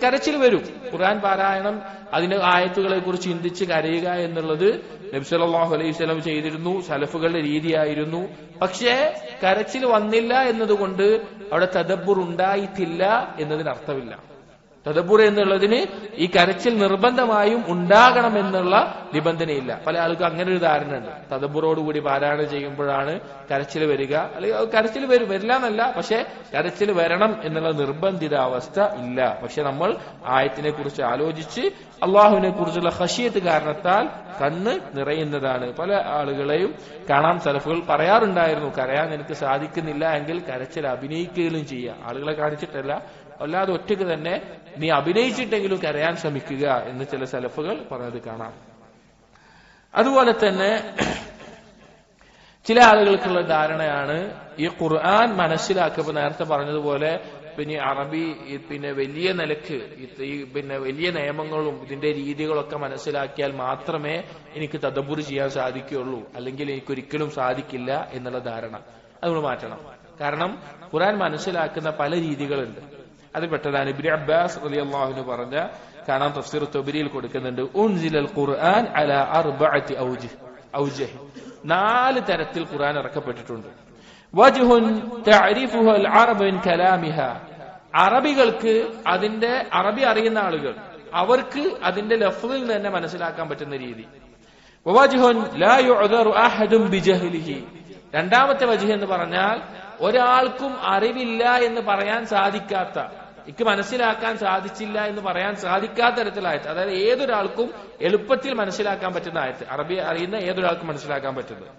കരച്ചിൽ വരും. ഖുർആൻ പാരായണം അതിന്റെ ആയത്തുകളെ കുറിച്ച് ചിന്തിച്ച് കരയുക എന്നുള്ളത് നബി സല്ലല്ലാഹു അലൈഹി വസല്ലം ചെയ്തിരുന്നു, സലഫുകളുടെ രീതിയായിരുന്നു. പക്ഷേ കരച്ചിൽ വന്നില്ല എന്നതുകൊണ്ട് അവിടെ തദബ്ബുർ ഉണ്ടായിട്ടില്ല എന്നതിന് അർത്ഥമില്ല. തദബ്ബുർ എന്നുള്ളതിന് ഈ കരച്ചിൽ നിർബന്ധമായും ഉണ്ടാകണമെന്നുള്ള നിബന്ധനയില്ല. പല ആൾക്കും അങ്ങനെ ഒരു ധാരണ ഉണ്ട്. തദബ്ബുറോടുകൂടി പാരായണം ചെയ്യുമ്പോഴാണ് കരച്ചിൽ വരിക, അല്ലെങ്കിൽ കരച്ചിൽ വരില്ല എന്നല്ല, പക്ഷെ കരച്ചിൽ വരണം എന്നുള്ള നിർബന്ധിത അവസ്ഥ ഇല്ല. പക്ഷെ നമ്മൾ ആയത്തിനെ കുറിച്ച് ആലോചിച്ച് അള്ളാഹുവിനെ കുറിച്ചുള്ള ഖശിയത്ത് കാരണത്താൽ കണ്ണ് നിറയുന്നതാണ്. പല ആളുകളെയും കാണാൻ സലഫുകൾ പറയാറുണ്ടായിരുന്നു, കരയാൻ നിനക്ക് സാധിക്കുന്നില്ല എങ്കിൽ കരച്ചിൽ അഭിനയിക്കുകയും ചെയ്യുക. ആളുകളെ കാണിച്ചിട്ടല്ല, അല്ലാതെ ഒറ്റയ്ക്ക് തന്നെ നീ അഭിനയിച്ചിട്ടെങ്കിലും കരയാൻ ശ്രമിക്കുക എന്ന് ചില സലഫുകൾ പറഞ്ഞത് കാണാം. അതുപോലെ തന്നെ ചില ആളുകൾക്കുള്ള ധാരണയാണ് ഈ ഖുർആൻ മനസ്സിലാക്കുമ്പോൾ നേരത്തെ പറഞ്ഞതുപോലെ പിന്നെ അറബി പിന്നെ വലിയ നിലക്ക് പിന്നെ വലിയ നിയമങ്ങളും ഇതിന്റെ രീതികളൊക്കെ മനസ്സിലാക്കിയാൽ മാത്രമേ എനിക്ക് തദബ്ബുർ ചെയ്യാൻ സാധിക്കുകയുള്ളൂ, അല്ലെങ്കിൽ എനിക്കൊരിക്കലും സാധിക്കില്ല എന്നുള്ള ധാരണ അതുകൊണ്ട് മാറ്റണം. കാരണം ഖുർആൻ മനസ്സിലാക്കുന്ന പല രീതികളുണ്ട്. അത് പെട്ടതാണ് ഇബ്നു അബ്ബാസ് റളിയല്ലാഹു അൻഹു പറഞ്ഞ കാണാൻ തഫ്സീർ തബ്രീൽ കൊടുക്കുന്നുണ്ട്, ഉൻസിലൽ ഖുർആൻ അലാ അർബഅതി ഔജഹ്, 4 തരത്തിൽ ഖുർആൻ ഇറക്കപ്പെട്ടിട്ടുണ്ട്. വജ്ഹുൻ തഅരിഫുഹു അൽ അറബ് മിൻ കലാമിഹ, അറബികൾക്ക് അതിന്റെ അറബി അറിയുന്ന ആളുകൾ അവർക്ക് അതിന്റെ ലഫ്ളിൽ തന്നെ മനസ്സിലാക്കാൻ പറ്റുന്ന രീതി. വവജ്ഹുൻ ലാ യുഅദറു അഹദുൻ ബിജഹ്ലിഹി, രണ്ടാമത്തെ വജ്ഹ് എന്ന് പറഞ്ഞാൽ ഒരാൾക്കും അറിവില്ല എന്ന് പറയാൻ സാധിക്കാത്ത, എനിക്ക് മനസ്സിലാക്കാൻ സാധിച്ചില്ല എന്ന് പറയാൻ സാധിക്കാത്ത തരത്തിലായത്, അതായത് ഏതൊരാൾക്കും എളുപ്പത്തിൽ മനസ്സിലാക്കാൻ പറ്റുന്ന ആയത്ത്, അറബി അറിയുന്ന ഏതൊരാൾക്കും മനസ്സിലാക്കാൻ പറ്റുന്നത്.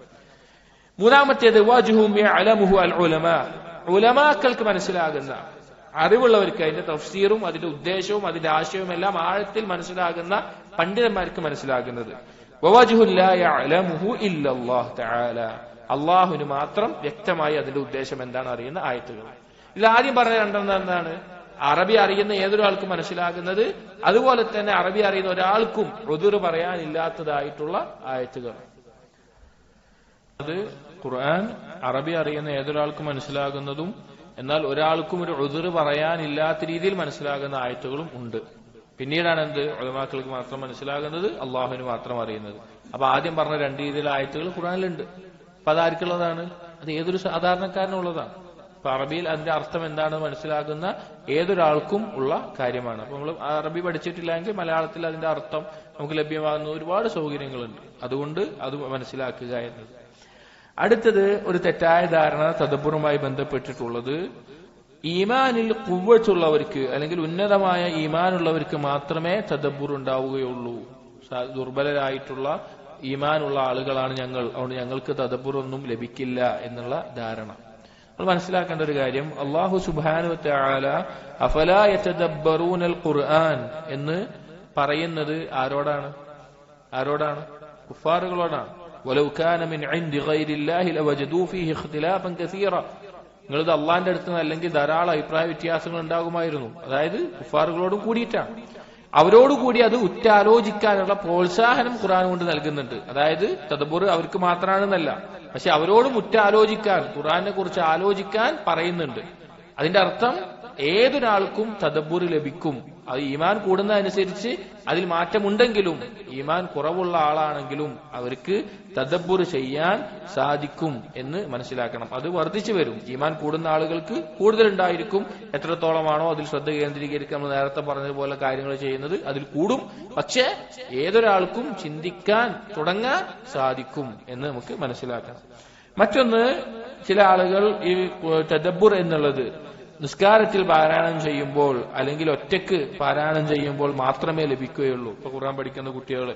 മൂന്നാമത്തേത് വജ്ഹും യഅലമുഹു അൽ ഉലമാ, ഉലമാക്കൾക്ക് മനസ്സിലാകുന്ന, അറിവുള്ളവർക്ക് അതിന്റെ തഫ്സീറും അതിന്റെ ഉദ്ദേശവും അതിന്റെ ആശയവും എല്ലാം ആഴത്തിൽ മനസ്സിലാകുന്ന പണ്ഡിതന്മാർക്ക് മനസ്സിലാകുന്നത്. വവജ്ഹുൻ ലാ യഅലമുഹു ഇല്ലല്ലാഹു തആല, അള്ളാഹുവിന് മാത്രം വ്യക്തമായി അതിന്റെ ഉദ്ദേശം എന്താണ് അറിയുന്ന ആയത്തുകൾ. ഇതിൽ ആദ്യം പറഞ്ഞ രണ്ടെണ്ണം എന്താണ്? അറബി അറിയുന്ന ഏതൊരാൾക്കും മനസ്സിലാകുന്നത്, അതുപോലെ തന്നെ അറബി അറിയുന്ന ഒരാൾക്കും ഉദുർ പറയാനില്ലാത്തതായിട്ടുള്ള ആയത്തുകൾ. അത് ഖുർആൻ അറബി അറിയുന്ന ഏതൊരാൾക്കും മനസ്സിലാകുന്നതും എന്നാൽ ഒരാൾക്കും ഒരു ഉദുർ പറയാനില്ലാത്ത രീതിയിൽ മനസ്സിലാകുന്ന ആയത്തുകളും ഉണ്ട്. പിന്നീടാണ് എന്ത് ഉലമാക്കൾക്ക് മാത്രം മനസ്സിലാകുന്നത്, അള്ളാഹുവിന് മാത്രം അറിയുന്നത്. അപ്പൊ ആദ്യം പറഞ്ഞ 2 രീതിയിലുള്ള ആയത്തുകൾ ഖുർആനിലുണ്ട്. അപ്പൊ അതാർക്കുള്ളതാണ്? അത് ഏതൊരു സാധാരണക്കാരനുള്ളതാണ്. അപ്പൊ അറബിയിൽ അതിന്റെ അർത്ഥം എന്താണെന്ന് മനസ്സിലാക്കുന്ന ഏതൊരാൾക്കും ഉള്ള കാര്യമാണ്. അപ്പൊ നമ്മൾ അറബി പഠിച്ചിട്ടില്ലെങ്കിൽ മലയാളത്തിൽ അതിന്റെ അർത്ഥം നമുക്ക് ലഭ്യമാകുന്ന ഒരുപാട് സൗകര്യങ്ങളുണ്ട്. അതുകൊണ്ട് അത് മനസ്സിലാക്കുക എന്നത്. അടുത്തത് ഒരു തെറ്റായ ധാരണ തദബ്ബുറുമായി ബന്ധപ്പെട്ടിട്ടുള്ളത്, ഈമാനിൽ ഖുവ്വത്തുള്ളവർക്ക് അല്ലെങ്കിൽ ഉന്നതമായ ഈമാനുള്ളവർക്ക് മാത്രമേ തദബ്ബുർ ഉണ്ടാവുകയുള്ളൂ. ദുർബലരായിട്ടുള്ള ഈമാനുള്ള ആളുകളാണ് ഞങ്ങൾ, അതുകൊണ്ട് ഞങ്ങൾക്ക് തദബ്ബുർ ഒന്നും ലഭിക്കില്ല എന്നുള്ള ധാരണ. നമ്മൾ മനസ്സിലാക്കേണ്ട ഒരു കാര്യം, അല്ലാഹു സുബ്ഹാനഹു വ തആല അഫലാ യതദബ്ബറൂനൽ ഖുർആൻ എന്ന് പറയുന്നത് ആരോടാണ്? കുഫാറുകളോടാണ്. വലൗ കാന മിൻ ഇൻദി ഗൈരില്ലാഹി ലവജദൂ ഫീഹി ഇഖ്തിലാഫൻ കസീറ, നിങ്ങളിത് അള്ളാന്റെ അടുത്ത് നിന്ന് അല്ലെങ്കിൽ ധാരാളം അഭിപ്രായ വ്യത്യാസങ്ങൾ ഉണ്ടാകുമായിരുന്നു. അതായത് കുഫാറുകളോടും കൂടിയിട്ടാണ്. അവരോടുകൂടി അത് ഉറ്റാലോചിക്കാനുള്ള പ്രോത്സാഹനം ഖുർആൻ കൊണ്ട് നൽകുന്നുണ്ട്. അതായത് തദബ്ബുർ അവർക്ക് മാത്രമാണെന്നല്ല, പക്ഷെ അവരോടും ഉറ്റാലോചിക്കാൻ, ഖുർആനെ കുറിച്ച് ആലോചിക്കാൻ പറയുന്നുണ്ട്. അതിന്റെ അർത്ഥം ഏതൊരാൾക്കും തദബ്ബുർ ലഭിക്കും. അത് ഈമാൻ കൂടുന്നതനുസരിച്ച് അതിൽ മാറ്റമുണ്ടെങ്കിലും ഈമാൻ കുറവുള്ള ആളാണെങ്കിലും അവർക്ക് തദബ്ബുർ ചെയ്യാൻ സാധിക്കും എന്ന് മനസ്സിലാക്കണം. അത് വർദ്ധിച്ചു വരും. ഈമാൻ കൂടുന്ന ആളുകൾക്ക് കൂടുതലുണ്ടായിരിക്കും. എത്രത്തോളമാണോ അതിൽ ശ്രദ്ധ കേന്ദ്രീകരിക്കാൻ നമ്മൾ നേരത്തെ പറഞ്ഞതുപോലെ കാര്യങ്ങൾ ചെയ്യുന്നത് അതിൽ കൂടും. പക്ഷെ ഏതൊരാൾക്കും ചിന്തിക്കാൻ തുടങ്ങാൻ സാധിക്കും എന്ന് നമുക്ക് മനസ്സിലാക്കണം. മറ്റൊന്ന്, ചില ആളുകൾ ഈ തദബ്ബുർ എന്നുള്ളത് നിസ്കാരത്തിൽ പാരായണം ചെയ്യുമ്പോൾ അല്ലെങ്കിൽ ഒറ്റയ്ക്ക് പാരായണം ചെയ്യുമ്പോൾ മാത്രമേ ലഭിക്കുകയുള്ളൂ. ഇപ്പൊ ഖുർആൻ പഠിക്കുന്ന കുട്ടികൾ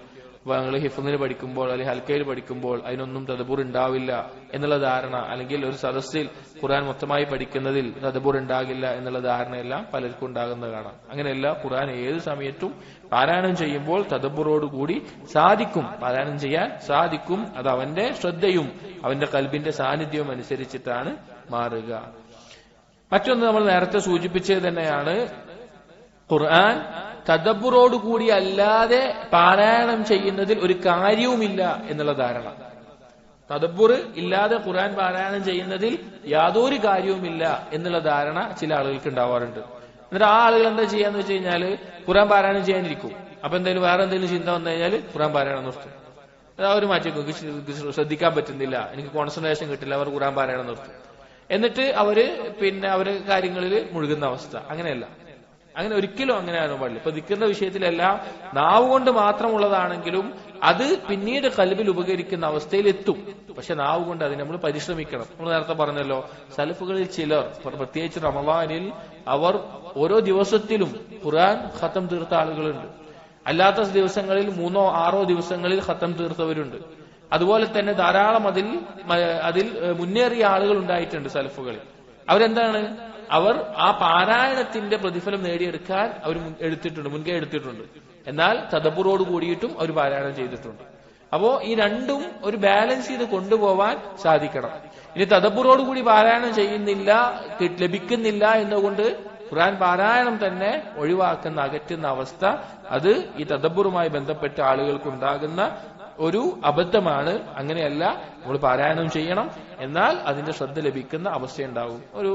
ഞങ്ങൾ ഹിഫ്ളിന് പഠിക്കുമ്പോൾ അല്ലെങ്കിൽ ഹൽക്കയിൽ പഠിക്കുമ്പോൾ അതിനൊന്നും തദബ്ബുർ ഉണ്ടാവില്ല എന്നുള്ള ധാരണ, അല്ലെങ്കിൽ ഒരു സദസ്സിൽ ഖുർആൻ മൊത്തമായി പഠിക്കുന്നതിൽ തദബ്ബുർ ഉണ്ടാകില്ല എന്നുള്ള ധാരണയെല്ലാം പലർക്കും ഉണ്ടാകുന്നത് കാണാം. അങ്ങനെയല്ല, ഖുർആൻ ഏത് സമയത്തും പാരായണം ചെയ്യുമ്പോൾ തദബ്ബുറോടുകൂടി സാധിക്കും, പാരായണം ചെയ്യാൻ സാധിക്കും. അത് അവന്റെ ശ്രദ്ധയും അവന്റെ ഖൽബിന്റെ സാന്നിധ്യവും അനുസരിച്ചിട്ടാണ് മാറുക. മറ്റൊന്ന് നമ്മൾ നേരത്തെ സൂചിപ്പിച്ചത് തന്നെയാണ്, ഖുർആൻ തദബ്ബുറോടുകൂടി അല്ലാതെ പാരായണം ചെയ്യുന്നതിൽ ഒരു കാര്യവുമില്ല എന്നുള്ള ധാരണ. തദബ്ബുർ ഇല്ലാതെ ഖുർആൻ പാരായണം ചെയ്യുന്നതിൽ യാതൊരു കാര്യവുമില്ല എന്നുള്ള ധാരണ ചില ആളുകൾക്ക് ഉണ്ടാവാറുണ്ട്. എന്നിട്ട് ആ ആളുകൾ എന്താ ചെയ്യാന്ന് വെച്ച് കഴിഞ്ഞാല് ഖുർആൻ പാരായണം ചെയ്യാനിരിക്കും. അപ്പൊ എന്തെങ്കിലും വേറെ എന്തെങ്കിലും ചിന്ത വന്നു കഴിഞ്ഞാൽ ഖുർആൻ പാരായണം നിർത്തും. അവർ മാറ്റി ശ്രദ്ധിക്കാൻ പറ്റുന്നില്ല, എനിക്ക് കോൺസെൻട്രേഷൻ കിട്ടില്ല, അവർ ഖുർആൻ പാരായണം നിർത്തും. എന്നിട്ട് അവര് അവര് കാര്യങ്ങളിൽ മുഴുകുന്ന അവസ്ഥ. അങ്ങനെയല്ല, അങ്ങനെ ഒരിക്കലും അങ്ങനെ ആകാൻ പാടില്ല. ഇപ്പൊ ദിക്റിന്റെ വിഷയത്തിലെല്ലാം നാവ് കൊണ്ട് മാത്രമുള്ളതാണെങ്കിലും അത് പിന്നീട് ഖൽബിൽ ഉപകരിക്കുന്ന അവസ്ഥയിൽ എത്തും. പക്ഷെ നാവ് കൊണ്ട് അതിന് നമ്മൾ പരിശ്രമിക്കണം. നമ്മൾ നേരത്തെ പറഞ്ഞല്ലോ, സലഫുകളിൽ ചിലർ പ്രത്യേകിച്ച് റമളാനിൽ അവർ ഓരോ ദിവസത്തിലും ഖുർആൻ ഖത്തം തീർത്ത ആളുകളുണ്ട്. അല്ലാത്ത ദിവസങ്ങളിൽ 3-6 ദിവസങ്ങളിൽ ഖത്തം തീർത്തവരുണ്ട്. അതുപോലെ തന്നെ ധാരാളം അതിൽ മുന്നേറിയ ആളുകൾ ഉണ്ടായിട്ടുണ്ട് സലഫുകളിൽ. അവരെന്താണ്, അവർ ആ പാരായണത്തിന്റെ പ്രതിഫലം നേടിയെടുക്കാൻ അവർ മുൻകൈ എടുത്തിട്ടുണ്ട്. എന്നാൽ തദബ്ബുറോട് കൂടിയിട്ടും അവർ പാരായണം ചെയ്തിട്ടുണ്ട്. അപ്പോ ഈ രണ്ടും ഒരു ബാലൻസ് ചെയ്ത് കൊണ്ടുപോവാൻ സാധിക്കണം. ഇനി തദബ്ബുറോട് കൂടി പാരായണം ചെയ്യുന്നില്ല, ലഭിക്കുന്നില്ല എന്നുകൊണ്ട് ഖുർആൻ പാരായണം തന്നെ ഒഴിവാക്കുന്ന അകറ്റുന്ന അവസ്ഥ, അത് ഈ തദബ്ബുറുമായി ബന്ധപ്പെട്ട ആളുകൾക്ക് ഉണ്ടാകുന്ന ഒരു അബദ്ധമാണ്. അങ്ങനെയല്ല, നമ്മൾ പാരായണം ചെയ്യണം, എന്നാൽ അതിന്റെ ശ്രദ്ധ ലഭിക്കുന്ന അവസ്ഥയുണ്ടാകും. ഒരു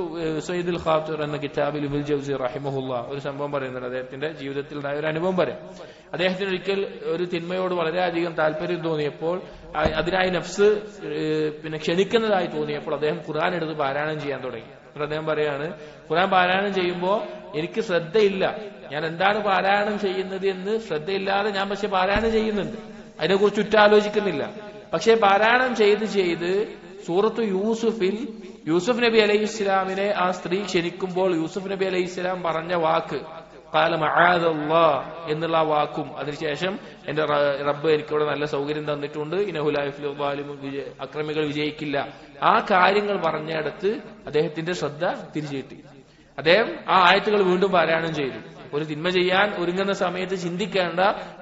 സയ്യിദുൽ ഖാത്തിർ എന്ന കിതാബിൽ ഇബ്നുൽ ജൗസി റഹിമഹുല്ല ഒരു സംഭവം പറയുന്നുണ്ട്. അദ്ദേഹത്തിന്റെ ജീവിതത്തിൽ ഉണ്ടായ ഒരു അനുഭവം പറയാം. അദ്ദേഹത്തിന് ഒരിക്കൽ ഒരു തിന്മയോട് വളരെയധികം താല്പര്യം തോന്നിയപ്പോൾ, അതിനായി നഫ്സ് ക്ഷണിക്കുന്നതായി തോന്നിയപ്പോൾ അദ്ദേഹം ഖുർആൻ എടുത്ത് പാരായണം ചെയ്യാൻ തുടങ്ങി. അദ്ദേഹം പറയാണ്, ഖുർആൻ പാരായണം ചെയ്യുമ്പോൾ എനിക്ക് ശ്രദ്ധയില്ല, ഞാൻ എന്താണ് പാരായണം ചെയ്യുന്നത് എന്ന് ശ്രദ്ധയില്ലാതെ ഞാൻ പക്ഷെ പാരായണം ചെയ്യുന്നുണ്ട്, അതിനെക്കുറിച്ച് ഉറ്റാലോചിക്കുന്നില്ല. പക്ഷെ പാരായണം ചെയ്ത് സൂറത്തു യൂസുഫിൽ യൂസുഫ് നബി അലൈഹി ഇസ്ലാമിനെ ആ സ്ത്രീ ക്ഷണിക്കുമ്പോൾ യൂസുഫ് നബി അലൈഹി ഇസ്ലാം പറഞ്ഞ വാക്ക് ഖാല മഅാദല്ലാഹ് എന്നുള്ള ആ വാക്കും, അതിനുശേഷം എന്റെ റബ്ബ് എനിക്കിവിടെ നല്ല സൗകര്യം തന്നിട്ടുണ്ട്, ഇന്നഹു ലാ യുഫ്ലിഹു ളാലിമൂൻ, അക്രമികൾ വിജയിക്കില്ല, ആ കാര്യങ്ങൾ പറഞ്ഞിടത്ത് അദ്ദേഹത്തിന്റെ ശ്രദ്ധ തിരിച്ചു കിട്ടി. അദ്ദേഹം ആ ആയത്തുകൾ വീണ്ടും പാരായണം ചെയ്തു. ഒരു തിന്മ ചെയ്യാൻ ഒരുങ്ങുന്ന സമയത്ത് ചിന്തിക്കേണ്ട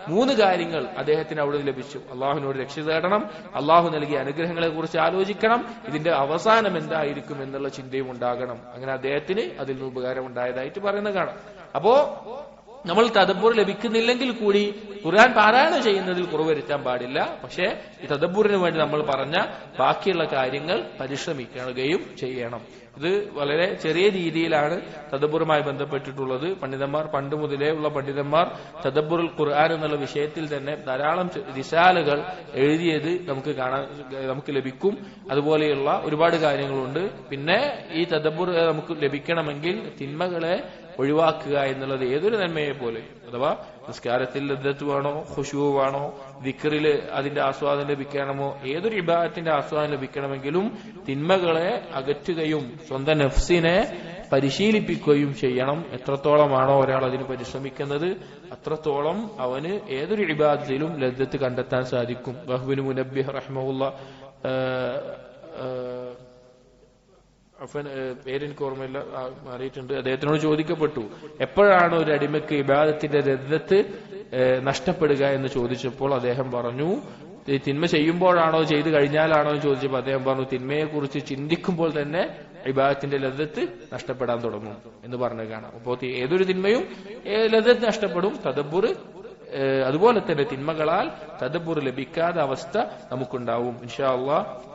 3 കാര്യങ്ങൾ അദ്ദേഹത്തിന് അവിടെ ലഭിച്ചു. അള്ളാഹുവിനോട് രക്ഷ തേടണം, അള്ളാഹു നൽകിയ അനുഗ്രഹങ്ങളെ കുറിച്ച് ആലോചിക്കണം, ഇതിന്റെ അവസാനം എന്തായിരിക്കും എന്നുള്ള ചിന്തയും ഉണ്ടാകണം. അങ്ങനെ അദ്ദേഹത്തിന് അതിൽ നിന്ന് ഉപകാരം ഉണ്ടായതായിട്ട് പറയുന്നത് കാണാം. അപ്പോ നമ്മൾ തദബ്ബുർ ലഭിക്കുന്നില്ലെങ്കിൽ കൂടി ഖുർആൻ പാരായണം ചെയ്യുന്നതിൽ കുറവ് വരുത്താൻ പാടില്ല. പക്ഷേ ഈ തദബ്ബുറിന് വേണ്ടി നമ്മൾ പറഞ്ഞ ബാക്കിയുള്ള കാര്യങ്ങൾ പരിശ്രമിക്കുകയും ചെയ്യണം. ഇത് വളരെ ചെറിയ രീതിയിലാണ് തദബ്ബുറുമായി ബന്ധപ്പെട്ടിട്ടുള്ളത്. പണ്ഡിതന്മാർ പണ്ട് മുതലേ ഉള്ള പണ്ഡിതന്മാർ തദബ്ബുറുൽ ഖുർആൻ എന്നുള്ള വിഷയത്തിൽ തന്നെ ധാരാളം റിസാലകൾ എഴുതിയത് നമുക്ക് ലഭിക്കും. അതുപോലെയുള്ള ഒരുപാട് കാര്യങ്ങളുണ്ട്. പിന്നെ ഈ തദബ്ബുർ നമുക്ക് ലഭിക്കണമെങ്കിൽ തിന്മകളെ ഒഴിവാക്കുക എന്നുള്ളത് ഏതൊരു നന്മയെ പോലെ, അഥവാ നിസ്കാരത്തിൽ ലദ്ദത്ത് വേണോ, ഖുശൂ വേണോ, ദിക്റില് അതിന്റെ ആസ്വാദനം ലഭിക്കണമോ, ഏതൊരു ഇബാദത്തിന്റെ ആസ്വാദനം ലഭിക്കണമെങ്കിലും തിന്മകളെ അകറ്റുകയും സ്വന്തം നഫ്സിനെ പരിശീലിപ്പിക്കുകയും ചെയ്യണം. എത്രത്തോളമാണോ ഒരാൾ അതിന് പരിശ്രമിക്കുന്നത് അത്രത്തോളം അവന് ഏതൊരു ഇബാദത്തിലും ലദ്ദത്ത് കണ്ടെത്താൻ സാധിക്കും. വഹ്ബിന് മുനബ്ബിഹ് റഹ്മഹുള്ള പേരെനിക്ക് ഓർമ്മയില്ല, മാറിയിട്ടുണ്ട്. അദ്ദേഹത്തിനോട് ചോദിക്കപ്പെട്ടു, എപ്പോഴാണ് ഒരു അടിമയ്ക്ക് ഇബാദത്തിന്റെ ലദ്ദത്ത് നഷ്ടപ്പെടുക എന്ന് ചോദിച്ചപ്പോൾ അദ്ദേഹം പറഞ്ഞു, തിന്മ ചെയ്യുമ്പോഴാണോ ചെയ്തു കഴിഞ്ഞാലാണോ എന്ന് ചോദിച്ചപ്പോൾ അദ്ദേഹം പറഞ്ഞു, തിന്മയെ കുറിച്ച് ചിന്തിക്കുമ്പോൾ തന്നെ ഇബാദത്തിന്റെ ലദ്ദത്ത് നഷ്ടപ്പെടാൻ തുടങ്ങും എന്ന് പറഞ്ഞു കാണാം. അപ്പോൾ ഏതൊരു തിന്മയും ലദ്ദത്ത് നഷ്ടപ്പെടും. തദബ്ബുർ അതുപോലെ തന്നെ തിന്മകളാൽ തദബ്ബുർ ലഭിക്കാത്ത അവസ്ഥ നമുക്കുണ്ടാവും. ഇൻഷാ അല്ലാഹ്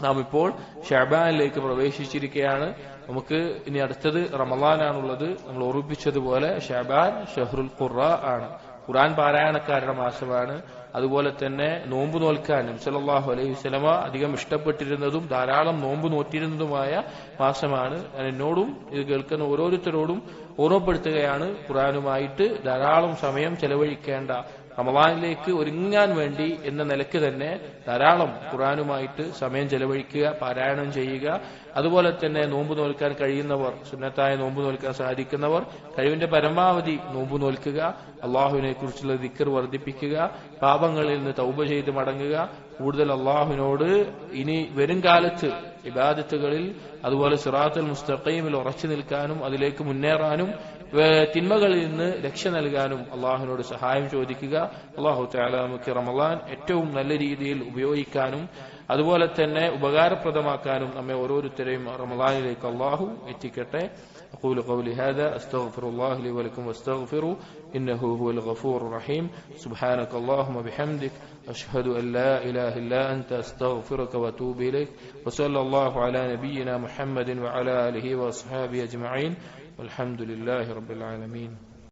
നാം ഇപ്പോൾ ഷഅബാനിലേക്ക് പ്രവേശിച്ചിരിക്കുകയാണ്. നമുക്ക് ഇനി അടുത്തത് റമളാനാണുള്ളത്. നമ്മൾ ഓർമ്മിപ്പിച്ചതുപോലെ ഷഅബാൻ ഷഹ്റുൽ ഖുർആ ആണ്, ഖുർആൻ പാരായണക്കാരുടെ മാസമാണ്. അതുപോലെ തന്നെ നോമ്പ് നോൽക്കാൻ നബി സല്ലല്ലാഹു അലൈഹി വസല്ലമ അധികം ഇഷ്ടപ്പെട്ടിരുന്നതും ധാരാളം നോമ്പ് നോറ്റിരുന്നതുമായ മാസമാണ്. എന്നോടും ഇത് കേൾക്കുന്ന ഓരോരുത്തരോടും ഓർമ്മപ്പെടുത്തുകയാണ്, ഖുർആനുമായിട്ട് ധാരാളം സമയം ചെലവഴിക്കേണ്ട, റമളാനിലേക്ക് ഒരുങ്ങാൻ വേണ്ടി എന്ന നിലയ്ക്ക് തന്നെ ധാരാളം ഖുർആനുമായിട്ട് സമയം ചെലവഴിക്കുക, പാരായണം ചെയ്യുക. അതുപോലെ തന്നെ നോമ്പ് നോൽക്കാൻ കഴിയുന്നവർ, സുന്നത്തായ നോമ്പ് നോൽക്കാൻ സാധിക്കുന്നവർ കഴിവിന്റെ പരമാവധി നോമ്പ് നോൽക്കുക, അള്ളാഹുവിനെ കുറിച്ചുള്ള ദിക്ർ വർദ്ധിപ്പിക്കുക, പാപങ്ങളിൽ നിന്ന് തൗബ ചെയ്ത് മടങ്ങുക, കൂടുതൽ അള്ളാഹുവിനോട് ഇനി വരും കാലത്ത് ഇബാദത്തുകളിൽ അതുപോലെ സിറാത്തുൽ മുസ്തഖീമിൽ ഉറച്ചു നിൽക്കാനും അതിലേക്ക് മുന്നേറാനും തിന്മകളിൽ നിന്ന് രക്ഷ നൽകാനും അള്ളാഹുവിനോട് സഹായം ചോദിക്കുക. അള്ളാഹു തആല നമുക്ക് റമളാൻ ഏറ്റവും നല്ല രീതിയിൽ ഉപയോഗിക്കാനും അതുപോലെ തന്നെ ഉപകാരപ്രദമാക്കാനും നമ്മെ ഓരോരുത്തരെയും റമളാനിലേക്ക് അള്ളാഹു എത്തിക്കട്ടെ. أقول قولي هذا أستغفر الله لي ولكم واستغفروا إنه هو الغفور الرحيم. سبحانك اللهم وبحمدك أشهد أن لا إله إلا أنت أستغفرك وأتوب إليك. وصلى الله على نبينا محمد وعلى آله وأصحابه أجمعين. വൽഹംദുലില്ലാഹി റബ്ബിൽ ആലമീൻ.